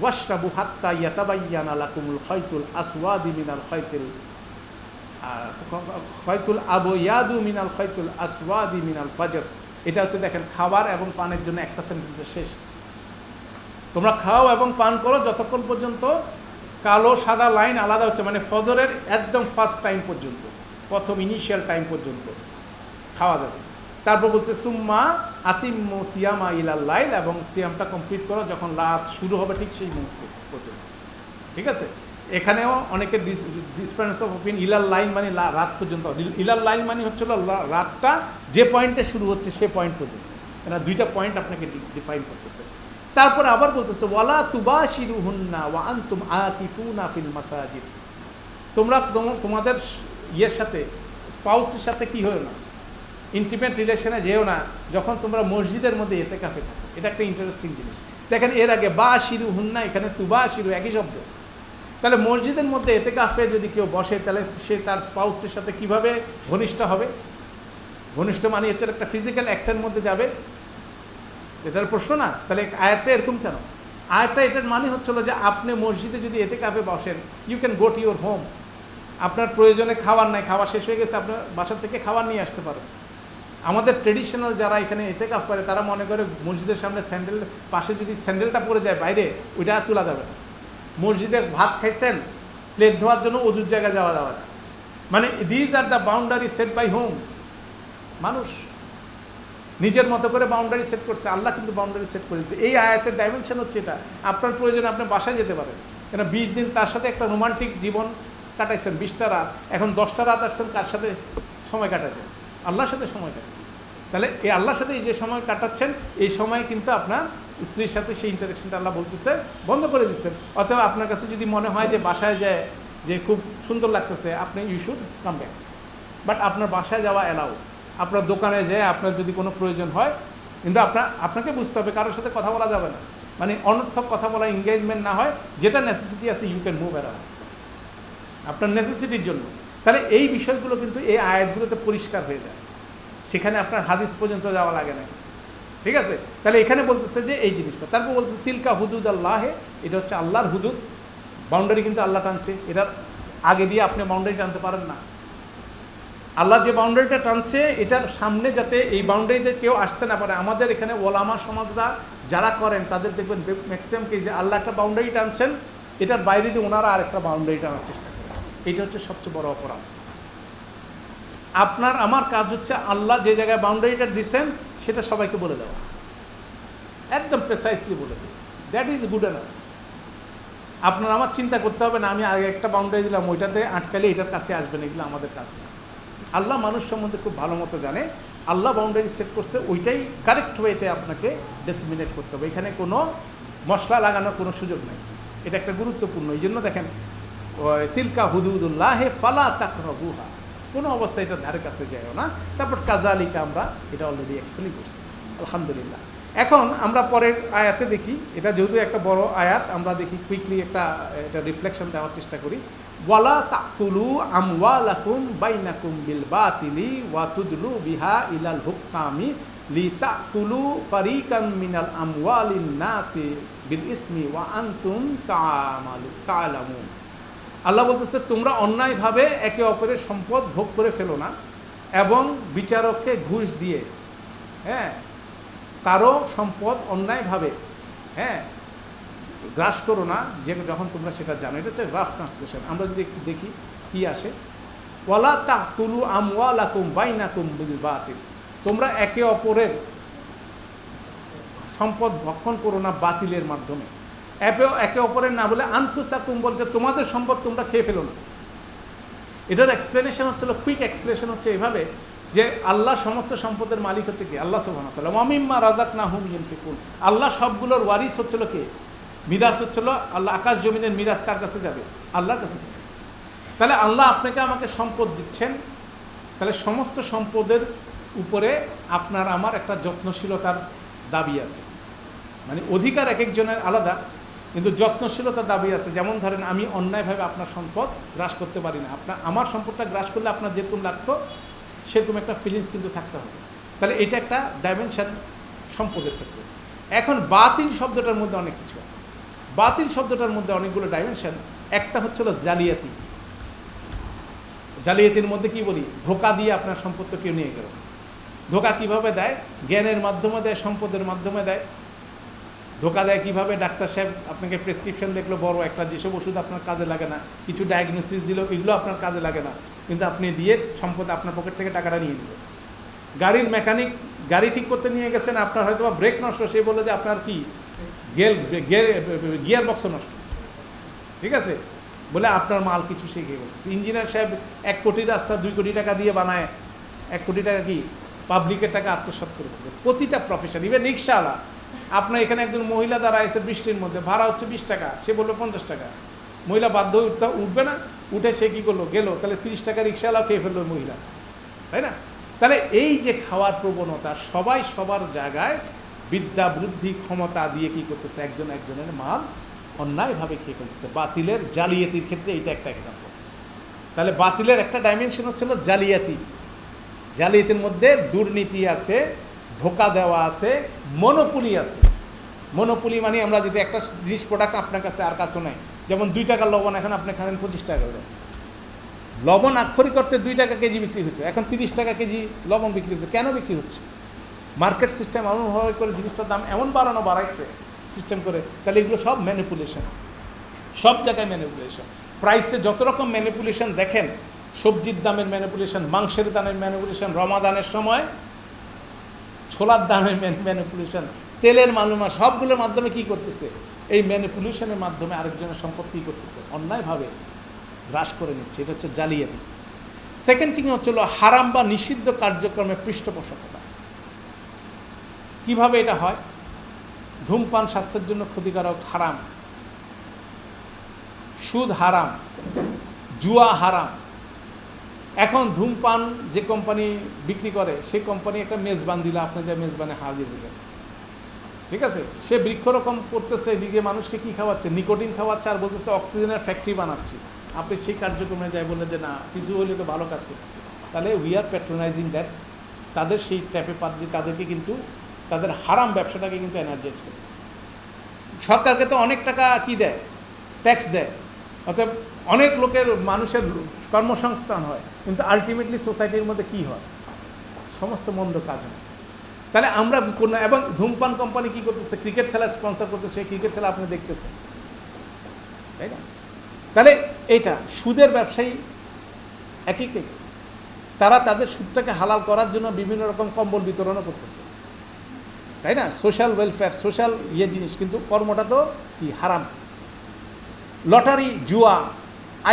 ওয়াশরাবু হাত্তা ইয়াতাবায়্যানা লাকুমুল খায়তুল আসওয়াদু মিনাল খায়তুল আবয়াদু মিনাল খায়তুল আসওয়াদি মিনাল ফাজর। এটা হচ্ছে দেখেন খাবার এবং পানের জন্য একটা সেন্টেন্সে শেষ। তোমরা খাও এবং পান করো যতক্ষণ পর্যন্ত কালো সাদা লাইন আলাদা হচ্ছে, মানে ফজরের একদম ফার্স্ট টাইম পর্যন্ত, প্রথম ইনিশিয়াল টাইম পর্যন্ত খাওয়া যাবে। তারপর বলছে সুম্মা আতিম্মু সিয়ামা ইলাল লাইল, এবং সিয়ামটা কমপ্লিট করো যখন রাত শুরু হবে ঠিক সেই মুহূর্তে পর্যন্ত। ঠিক আছে, এখানেও অনেকের ডিফারেন্স অফ ওপিনিয়ন। ইলাল লাইল মানে রাত পর্যন্ত, ইলাল লাইল মানে হচ্ছিল রাতটা যে পয়েন্টে শুরু হচ্ছে সে পয়েন্ট পর্যন্ত। এরা দুইটা পয়েন্ট আপনাকে ডিফাইন করতেছে। তারপরে আবার বলতেছে ওয়ালা তুবাশিরুহুন্না ওয়া আনতুম আকিফুনা ফিল মাসাজিদ, তোমরা তোমাদের ইয়ের সাথে, স্পাউসের সাথে কি হয় না, ইন্টিমেট রিলেশনে যেও না যখন তোমরা মসজিদের মধ্যে ইতিকাফে থাকো। এটা একটা ইন্টারেস্টিং জিনিস। দেখেন এর আগে বাশিরুহুন্না, এখানে তুবাশিরু, একই শব্দ। তাহলে মসজিদের মধ্যে ইতিকাফে যদি কেউ বসে তাহলে সে তার স্পাউসের সাথে কিভাবে ঘনিষ্ঠ হবে? ঘনিষ্ঠ মানে হচ্ছে একটা ফিজিক্যাল অ্যাক্টের মধ্যে যাবে, এটার প্রশ্ন না। তাহলে আয়াতটা এরকম কেন? আয়াতটা এটার মানে হচ্ছিল যে আপনি মসজিদে যদি ইতিকাফে বসেন, you can go to your home. আপনার প্রয়োজনে খাবার নাই, খাওয়া শেষ হয়ে গেছে, আপনার বাসা থেকে খাবার নিয়ে আসতে পারেন। আমাদের ট্রেডিশনাল যারা এখানে ইতিকাফ করে তারা মনে করে মসজিদের সামনে স্যান্ডেল পাশে যদি স্যান্ডেলটা পড়ে যায় বাইরে, ওইটা তোলা যাবে না। মসজিদে ভাত খাইছেন, প্লেট ধোয়ার জন্য অজুর জায়গায় যাওয়া যাবে না। মানে these are the boundary set by home. মানুষ নিজের মতো করে বাউন্ডারি সেট করছে, আল্লাহ কিন্তু বাউন্ডারি সেট করেছে। এই আয়াতের ডাইমেনশন হচ্ছে এটা। আপনার প্রয়োজনে আপনি বাসায় যেতে পারেন, কেন 20 দিন তার সাথে একটা রোমান্টিক জীবন কাটাইছেন, 20টা রাত, এখন 10টা রাত আসছেন কার সাথে সময় কাটাচ্ছেন? আল্লাহর সাথে সময় কাটাচ্ছেন। তাহলে এই আল্লাহর সাথে এই যে সময় কাটাচ্ছেন, এই সময় কিন্তু আপনার স্ত্রীর সাথে সেই ইন্টারেকশনটা আল্লাহ বলতেছে বন্ধ করে দিচ্ছেন। অথবা আপনার কাছে যদি মনে হয় যে বাসায় যায় যে খুব সুন্দর লাগতেছে, আপনি you should come back, but আপনার বাসায় যাওয়া অ্যালাউ। আপনার দোকানে যেয়ে আপনার যদি কোনো প্রয়োজন হয়, কিন্তু আপনাকে বুঝতে হবে কারোর সাথে কথা বলা যাবে না, মানে অনর্থক কথা বলা, এঙ্গেজমেন্ট না হয়। যেটা নেসেসিটি আছে ইউ ক্যান মুভ অ্যারাউন্ড আপনার নেসেসিটির জন্য। তাহলে এই বিষয়গুলো কিন্তু এই আয়াতগুলোতে পরিষ্কার হয়ে যায়, সেখানে আপনার হাদিস পর্যন্ত যাওয়া লাগে না। ঠিক আছে, তাহলে এখানে বলতেছে যে এই জিনিসটা। তারপর বলতেছে তিলকা হুদুদ আল্লাহে, এটা হচ্ছে আল্লাহর হুদুদ। বাউন্ডারি কিন্তু আল্লাহ টানছে, এটার আগে দিয়ে আপনি বাউন্ডারি টানতে পারেন না। আল্লাহ যে বাউন্ডারিটা টানছে এটার সামনে যাতে এই বাউন্ডারিতে কেউ আসতে না পারে। আমাদের এখানে ওলামা সমাজরা যারা করেন তাদের দেখবেন ম্যাক্সিমাম কি যে আল্লাহ একটা বাউন্ডারি টানছেন, এটার বাইরে দিয়ে ওনারা আরেকটা বাউন্ডারি টানার চেষ্টা করেন। এটা হচ্ছে সবচেয়ে বড় অপরাধ। আপনার আমার কাজ হচ্ছে আল্লাহ যে জায়গায় বাউন্ডারিটা দিচ্ছেন সেটা সবাইকে বলে দেওয়া, একদম প্রেসাইসলি বলে দেওয়া, দ্যাট ইজ গুড এনাফ। আপনার আমার চিন্তা করতে হবে না আমি আগে একটা বাউন্ডারি দিলাম ওইটাতে আটকালে এটার কাছে আসবে না, এগুলো আমাদের কাজ না। আল্লাহ মানুষ সম্বন্ধে খুব ভালো মতো জানে, আল্লাহ বাউন্ডারি সেট করছে, ওইটাই কারেক্ট ওয়েতে আপনাকে ডিসিমিনেট করতে হবে, এখানে কোনো মশলা লাগানোর কোনো সুযোগ নেই। এটা একটা গুরুত্বপূর্ণ, এই জন্য দেখেন তিলকা হুদুদুল্লাহ ফালা তাকরাবুহা, কোনো অবস্থায় এটা ধারে কাছে যায়ও না। তারপর কাজালিকা আমরা এটা অলরেডি এক্সপ্লেন করছি, আলহামদুলিল্লাহ। এখন আমরা পরের আয়াতে দেখি, এটা যেহেতু একটা বড় আয়াত, আমরা দেখি কুইকলি এটা রিফ্লেকশন দেওয়ার চেষ্টা করি। ওয়ালা তাকুলু আমওয়ালাকুম বাইনাকুম বিল বাতিলি ওয়া তুদলু বিহা ইলাল হুকামি লিতাকুলু ফারিকাম মিনাল আমওয়ালিন নাসি বিল ইসমি ওয়া আনতুম তা'লামুন। আল্লাহ বলতেছে তোমরা অন্যায়ভাবে একে অপরের সম্পদ ভোগ করে ফেলো না এবং বিচারককে ঘুষ দিয়ে কারো সম্পদ অন্যায়ভাবে গ্রাস করো না, যে যখন তোমরা সেটা জানো। এটা হচ্ছে রাফ ট্রান্সলেশন। আমরা যদি একটু দেখি কি আসে, ওয়ালা তাকুলু আমওয়ালাকুম বাইনাকুম বিল বাতিল, তোমরা একে অপরের সম্পদ ভক্ষণ করো না বাতিলের মাধ্যমে। একে অপরের না বলে আনফুসাকুম বলছে তোমাদের সম্পদ তোমরা খেয়ে ফেলো না। এটার এক্সপ্লেনেশন হচ্ছিল, কুইক এক্সপ্লেনেশন হচ্ছে এভাবে যে আল্লাহ সমস্ত সম্পদের মালিক হচ্ছে কি? আল্লাহ সুবহানাহু ওয়া তাআলা। ওয়া মিম্মা রাযাকনাহুম ইউনফিকুন, আল্লাহ সবগুলোর ওয়ারিস হচ্ছিল কে? মিরাস হচ্ছিল আল্লাহ। আকাশ জমিনের মিরাস কার কাছে যাবে? আল্লাহর কাছে যাবে। তাহলে আল্লাহ আপনাকে আমাকে সম্পদ দিচ্ছেন, তাহলে সমস্ত সম্পদের উপরে আপনার আমার একটা যত্নশীলতার দাবি আছে। মানে অধিকার এক একজনের আলাদা, কিন্তু যত্নশীলতার দাবি আছে। যেমন ধরেন আমি অন্যায়ভাবে আপনার সম্পদ গ্রাস করতে পারি না, আমার সম্পদটা গ্রাস করলে আপনার যেরকম লাগতো সেরকম একটা ফিলিংস কিন্তু থাকতে হবে। তাহলে এটা একটা ডাইমেনশন সম্পদের ক্ষেত্রে। এখন বাতিল শব্দটার মধ্যে অনেক কিছু আছে, বাতিল শব্দটার মধ্যে অনেকগুলো ডাইমেনশন। একটা হচ্ছিল জালিয়াতি। জালিয়াতির মধ্যে কি বলি? ধোঁকা দিয়ে আপনার সম্পদটা কেউ নিয়ে গেল। ধোঁকা কিভাবে দেয়? জ্ঞানের মাধ্যমে দেয়, সম্পদের মাধ্যমে দেয়। ধোঁকা দেয় কিভাবে? ডাক্তার সাহেব আপনাকে প্রেসক্রিপশন দেখলো বড় একটা, যেসব ওষুধ আপনার কাজে লাগে না, কিছু ডায়াগনোসিস দিল, এগুলো আপনার কাজে লাগে না, কিন্তু আপনি দিয়ে সম্পদ আপনার পকেট থেকে টাকাটা নিয়ে নিল। গাড়ির মেকানিক গাড়ি ঠিক করতে নিয়ে গেছেন, আপনার হয়তো বা ব্রেক নষ্ট, সে বলে যে আপনার কি গিয়ার বক্স নষ্ট, ঠিক আছে, বলে আপনার মাল কিছু সে গিয়ে বলছে। ইঞ্জিনিয়ার সাহেব 1 কোটি রাস্তা 2 কোটি টাকা দিয়ে বানায়, 1 কোটি টাকা কি পাবলিকের টাকা আত্মসাৎ করে দিচ্ছে। প্রতিটা প্রফেশন, ইভেন রিক্সাওয়ালা, আপনার এখানে একজন মহিলা দ্বারা এসে বৃষ্টির মধ্যে, ভাড়া হচ্ছে 20 টাকা, সে বললো 50 টাকা, মহিলা বাধ্য উঠবে না, উঠে সে কী করলো, গেল, তাহলে 30 টাকা রিক্সাওয়ালাও খেয়ে ফেললো মহিলা, তাই না? তাহলে এই যে খাওয়ার প্রবণতা, সবাই সবার জায়গায় বিদ্যা বুদ্ধি ক্ষমতা দিয়ে কি করতেছে, একজন একজনের মাল অন্যায়ভাবে খেয়ে ফেলতেছে। বাতিলের জালিয়াতির ক্ষেত্রে এইটা একটা এক্সাম্পল। তাহলে বাতিলের একটা ডাইমেনশন হচ্ছিল জালিয়াতি। জালিয়াতির মধ্যে দুর্নীতি আছে, ধোঁকা দেওয়া আছে, মনোপলি আছে। মনোপলি মানে আমরা যেটা একটা জিনিস প্রোডাক্ট আপনার কাছে আর কাছেও নাই, যেমন 2 টাকার লবণ এখন আপনি খাবেন 25 টাকা করে। লবণ আক্ষরিক করতে 2 টাকা কেজি বিক্রি হচ্ছে, এখন 30 টাকা কেজি লবণ বিক্রি হচ্ছে। কেন বিক্রি হচ্ছে? মার্কেট সিস্টেম এমনভাবে করে জিনিসটার দাম এমন বাড়াইছে সিস্টেম করে। তাহলে এগুলো সব ম্যানিপুলেশন, সব জায়গায় ম্যানিপুলেশন। প্রাইসে যত রকম ম্যানিপুলেশন দেখেন, সবজির দামের ম্যানিপুলেশন, মাংসের দামের ম্যানিপুলেশন, রমাদানের সময় ছোলার দামের ম্যানিপুলেশন, তেলের মালুমা, সবগুলোর মাধ্যমে কি করতেছে? এই ম্যানিপুলেশনের মাধ্যমে আরেকজনের সম্পদ কী করতেছে? অন্যায়ভাবে হ্রাস করে নিচ্ছে। এটা হচ্ছে জালিয়াতি। সেকেন্ড থিং হচ্ছিল হারাম বা নিষিদ্ধ কার্যক্রমের পৃষ্ঠপোষকতা। কিভাবে এটা হয়? ধূমপান স্বাস্থ্যের জন্য ক্ষতিকারক, হারাম। সুদ হারাম, জুয়া হারাম। এখন ধূমপান যে কোম্পানি বিক্রি করে, সেই কোম্পানি একটা মেজবান দিলে, আপনি যে মেজবানে হাজির দিলেন, ঠিক আছে, সে বৃক্ষরোপণ করতেছে, এদিকে মানুষকে কি খাওয়াচ্ছে? নিকোটিন খাওয়াচ্ছে, আর বলতেছে অক্সিজেনের ফ্যাক্টরি বানাচ্ছি। আপনি সেই কার্যক্রমে যাই বললেন যে না, কিছু হলে তো ভালো কাজ করতেছে, তাহলে উই আর প্যাট্রোনাইজিং দ্যাট। তাদের সেই ট্যাপে পাত দিয়ে তাদেরকে কিন্তু তাদের হারাম ব্যবসাটাকে কিন্তু এনার্জাইজ করতেছে। সরকারকে তো অনেক টাকা কি দেয়? ট্যাক্স দেয়। অতএব অনেক লোকের, মানুষের কর্মসংস্থান হয়, কিন্তু আলটিমেটলি সোসাইটির মধ্যে কি হয়? সমস্ত মন্দ কাজ হয়। তাহলে আমরা কোনো, এবং ধূমপান কোম্পানি কি করতেছে? ক্রিকেট খেলা স্পন্সর করতেছে, ক্রিকেট খেলা আপনি দেখতেছেন, তাই না? তাহলে এইটা সুদের ব্যবসায়ী একই কেস। তারা তাদের সুদটাকে হালাল করার জন্য বিভিন্ন রকম কম্বল বিতরণও করতেছে, তাই না? সোশ্যাল ওয়েলফেয়ার, সোশ্যাল জিনিস, কিন্তু কর্মটা তো কি হারাম। লটারি, জুয়া,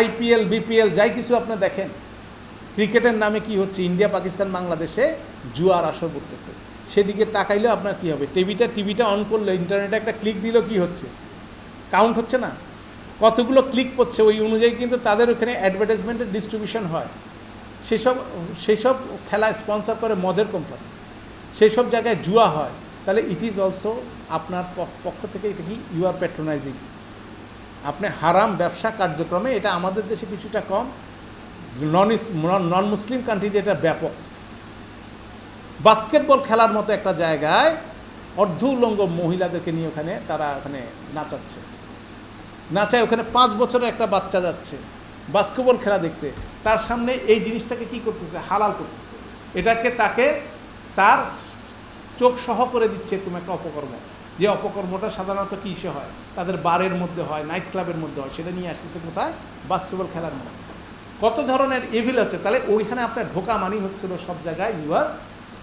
IPL, BPL যাই কিছু আপনি দেখেন, ক্রিকেটের নামে কি হচ্ছে, ইন্ডিয়া, পাকিস্তান, বাংলাদেশে জুয়ার আসর করতেছে। সেদিকে তাকাইলেও আপনার কি হবে, টিভিটা অন করলে, ইন্টারনেটে একটা ক্লিক দিলেও কি হচ্ছে, কাউন্ট হচ্ছে না, কতগুলো ক্লিক করছে, ওই অনুযায়ী কিন্তু তাদের ওখানে অ্যাডভার্টাইজমেন্টের ডিস্ট্রিবিউশন হয়। সেসব খেলা স্পন্সর করে মদের কোম্পানি, সেই সব জায়গায় জুয়া হয়। তাহলে ইট ইজ অলসো আপনার পক্ষ থেকে এটা কি, ইউ আর প্যাট্রোনাইজিং, আপনি হারাম ব্যবসা কার্যক্রমে। এটা আমাদের দেশে কিছুটা কম, নন মুসলিম কান্ট্রিতে এটা ব্যাপক। বাস্কেটবল খেলার মতো একটা জায়গায় অর্ধ উলঙ্গ মহিলাদেরকে নিয়ে তারা ওখানে নাচায়, ওখানে 5 বছরের একটা বাচ্চা যাচ্ছে বাস্কেটবল খেলা দেখতে, তার সামনে এই জিনিসটাকে কি করতেছে, হালাল করতেছে। তাকে তার চোখ সহ করে দিচ্ছে তুমি একটা অপকর্ম, যে অপকর্মটা সাধারণত কিসে হয়, তাদের বারের মধ্যে হয়, নাইট ক্লাবের মধ্যে হয়, সেটা নিয়ে আসতেছে কোথায়, বাস্কেটবল খেলার মধ্যে। কত ধরনের ইভিল হচ্ছে। তাহলে ওইখানে আপনার ঢোকা মানি হচ্ছিল সব জায়গায় ইউ আর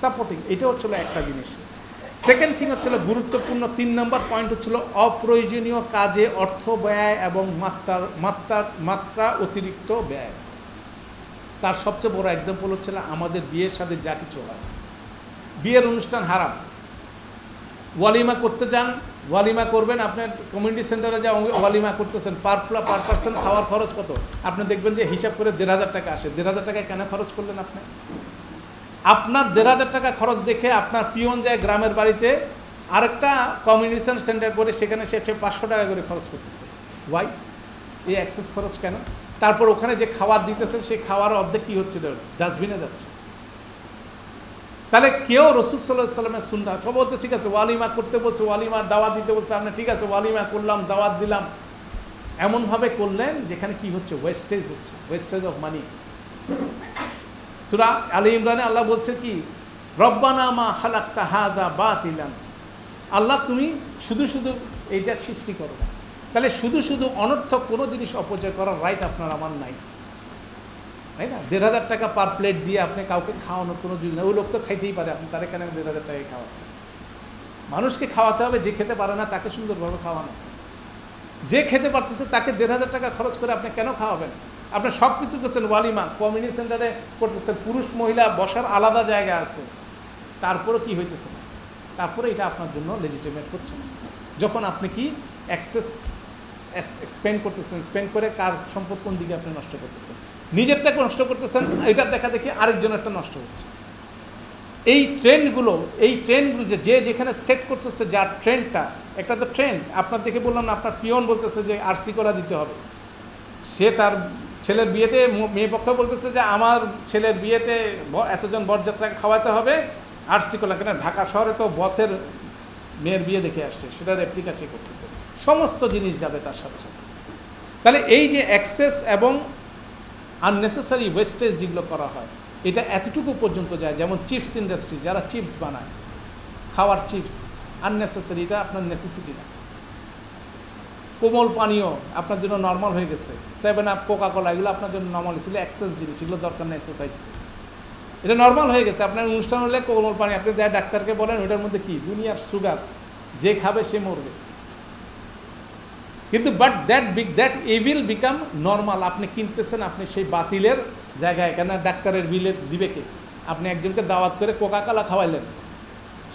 সাপোর্টিং। এটা হচ্ছিল একটা জিনিস। সেকেন্ড থিং হচ্ছিল গুরুত্বপূর্ণ 3 নম্বর পয়েন্ট হচ্ছিল অপ্রয়োজনীয় কাজে অর্থ ব্যয় এবং মাত্রা অতিরিক্ত ব্যয়। তার সবচেয়ে বড় এক্সাম্পল হচ্ছিল আমাদের বিয়ের সাথে যা কিছু হয়, বিয়ের অনুষ্ঠান হারাম। ওয়ালিমা করতে যান, ওয়ালিমা করবেন, আপনার কমিউনিটি সেন্টারে যা ওয়ালিমা করতেছেন, পার পার্সন খাওয়ার খরচ কত, আপনি দেখবেন যে হিসাব করে 1,500 টাকা আসে। 1,500 টাকা কেন খরচ করলেন আপনি? আপনার 1,500 টাকা খরচ দেখে আপনার পিয়ন যায় গ্রামের বাড়িতে আরেকটা কমিউনিটি সেন্টার করে, সেখানে সে 500 টাকা করে খরচ করতেছে। ওয়াই? এই এক্সেস খরচ কেন? তারপর ওখানে যে খাবার দিতেছেন, সেই খাওয়ার অর্ধেক কী হচ্ছে, ডাস্টবিনে যাচ্ছে। তাহলে কেউ রাসূল সাল্লাল্লাহু আলাইহি ওয়াসাল্লামের সুন্নাহ সব বলতে, ঠিক আছে ওয়ালিমা করতে বলছে, ওয়ালিমার দাওয়াত দিতে বলছে, আপনি ঠিক আছে ওয়ালিমা করলাম, দাওয়াত দিলাম, এমনভাবে করলেন যেখানে কি হচ্ছে, ওয়েস্টেজ হচ্ছে, ওয়েস্টেজ অফ মানি। সূরা আলী ইমরানে আল্লাহ বলছে কি, রব্বানা মা খালাকতা হাযা বাতিলান, আল্লাহ তুমি শুধু এইটা সৃষ্টি করো না। তাহলে শুধু অনর্থক কোনো জিনিস অপচয় করার রাইট আপনার আমার নাই, তাই না? 1,500 টাকা পার প্লেট দিয়ে আপনি কাউকে খাওয়ানোর কোনো জিনিস না। ওই লোক তো খাইতেই পারে, আপনি তারা কেন 1,500 টাকায় খাওয়াচ্ছেন? মানুষকে খাওয়াতে হবে, যে খেতে পারে না তাকে সুন্দরভাবে খাওয়ানো। যে খেতে পারতেছে তাকে 1,500 টাকা খরচ করে আপনি কেন খাওয়াবেন? আপনি সব কিছু করছেন, ওয়ালিমা কমিউনিটি সেন্টারে করতেছেন, পুরুষ মহিলা বসার আলাদা জায়গা আছে, তারপরে কি হইতেছে না, তারপরে এটা আপনার জন্য লেজিটিমেট হচ্ছে না। যখন আপনি কি স্পেন্ড করতেছেন, স্পেন্ড করে কার সম্পদ কোন দিকে আপনি নষ্ট করতেছেন, নিজেরটাকে নষ্ট করতেছেন, এটা দেখা দেখি আরেকজনেরটা নষ্ট হচ্ছে। এই ট্রেন্ডগুলো যে যেখানে সেট করতেছে, যার ট্রেন্ডটা, একটা তো ট্রেন্ড আপনার দেখে বললাম না, আপনার পিয়ন বলতেছে যে আরসি করা দিতে হবে, সে তার ছেলের বিয়েতে মেয়ে পক্ষ বলতেছে যে আমার ছেলের বিয়েতে এতজন বরযাত্রাকে খাওয়াতে হবে, আরসি করা। কেন? ঢাকা শহরে তো বসের মেয়ের বিয়ে দেখে আসছে, সেটা রেপ্লিকা সে করতেছে, সমস্ত জিনিস যাবে তার সাথে সাথে। তাহলে এই যে অ্যাক্সেস এবং আননেসেসারি ওয়েস্টেজ যেগুলো করা হয়, এটা এতটুকু পর্যন্ত যায়। যেমন চিপস ইন্ডাস্ট্রি, যারা চিপস বানায়, খাওয়ার চিপস আননেসেসারি, এটা আপনার নেসেসিটি না। কোমল পানীয় আপনার জন্য নর্মাল হয়ে গেছে, 7 আপ, কোকা-কোলা, এগুলো আপনার জন্য নর্মাল ছিল, এক্সেস জিনিস, এগুলো দরকার নেই সোসাইটিতে, এটা নর্মাল হয়ে গেছে। আপনার অনুষ্ঠান হলে কোমল পানি, আপনি যা ডাক্তারকে বলেন ওটার মধ্যে কি দুনিয়ার সুগার, যে খাবে সে মরবে। কিন্তু but that evil become normal. আপনি কিনতেছেন, আপনি সেই বাতিলের জায়গায়, কেন ডাক্তারের বিলে দিবে কে? আপনি একজনকে দাওয়াত করে কোকা-কোলা খাওয়াইলেন,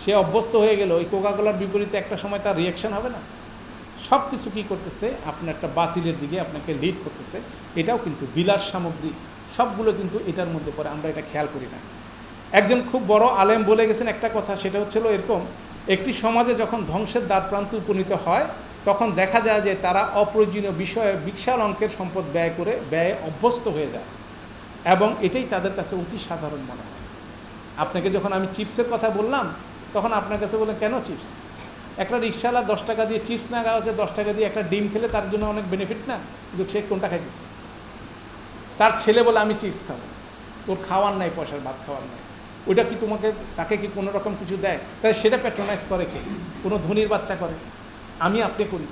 সে অভ্যস্ত হয়ে গেল, ওই কোকা-কোলার বিপরীতে একটা সময় তার রিয়াকশন হবে না? সব কিছু কী করতেছে, আপনার একটা বাতিলের দিকে আপনাকে লিড করতেছে। এটাও কিন্তু বিলাস সামগ্রী, সবগুলো কিন্তু এটার মধ্যে পড়ে, আমরা এটা খেয়াল করি না। একজন খুব বড় আলেম বলে গেছেন একটা কথা, সেটা হচ্ছিল এরকম, একটি সমাজে যখন ধ্বংসের দ্বারপ্রান্তে উপনীত হয়, তখন দেখা যায় যে তারা অপ্রয়োজনীয় বিষয়ে বিশাল অঙ্কের সম্পদ ব্যয়ে অভ্যস্ত হয়ে যায়, এবং এটাই তাদের কাছে অতি সাধারণ মনে হয়। আপনাকে যখন আমি চিপসের কথা বললাম, তখন আপনার কাছে বললেন কেন চিপস? একটা রিক্সাওয়ালা 10 টাকা দিয়ে চিপস না খাওয়া হচ্ছে, 10 টাকা দিয়ে একটা ডিম খেলে তার জন্য অনেক বেনিফিট না? কিন্তু সে কোনটা খাইতেছে? তার ছেলে বলে আমি চিপস খাবো, ওর খাওয়ার নাই, পয়সার ভাত খাওয়ার নাই, ওইটা কি তাকে কি কোনো রকম কিছু দেয়? তাহলে সেটা প্যাট্রোনাইজ করে কে? কোনো ধনীর বাচ্চা করে, আপনি করি।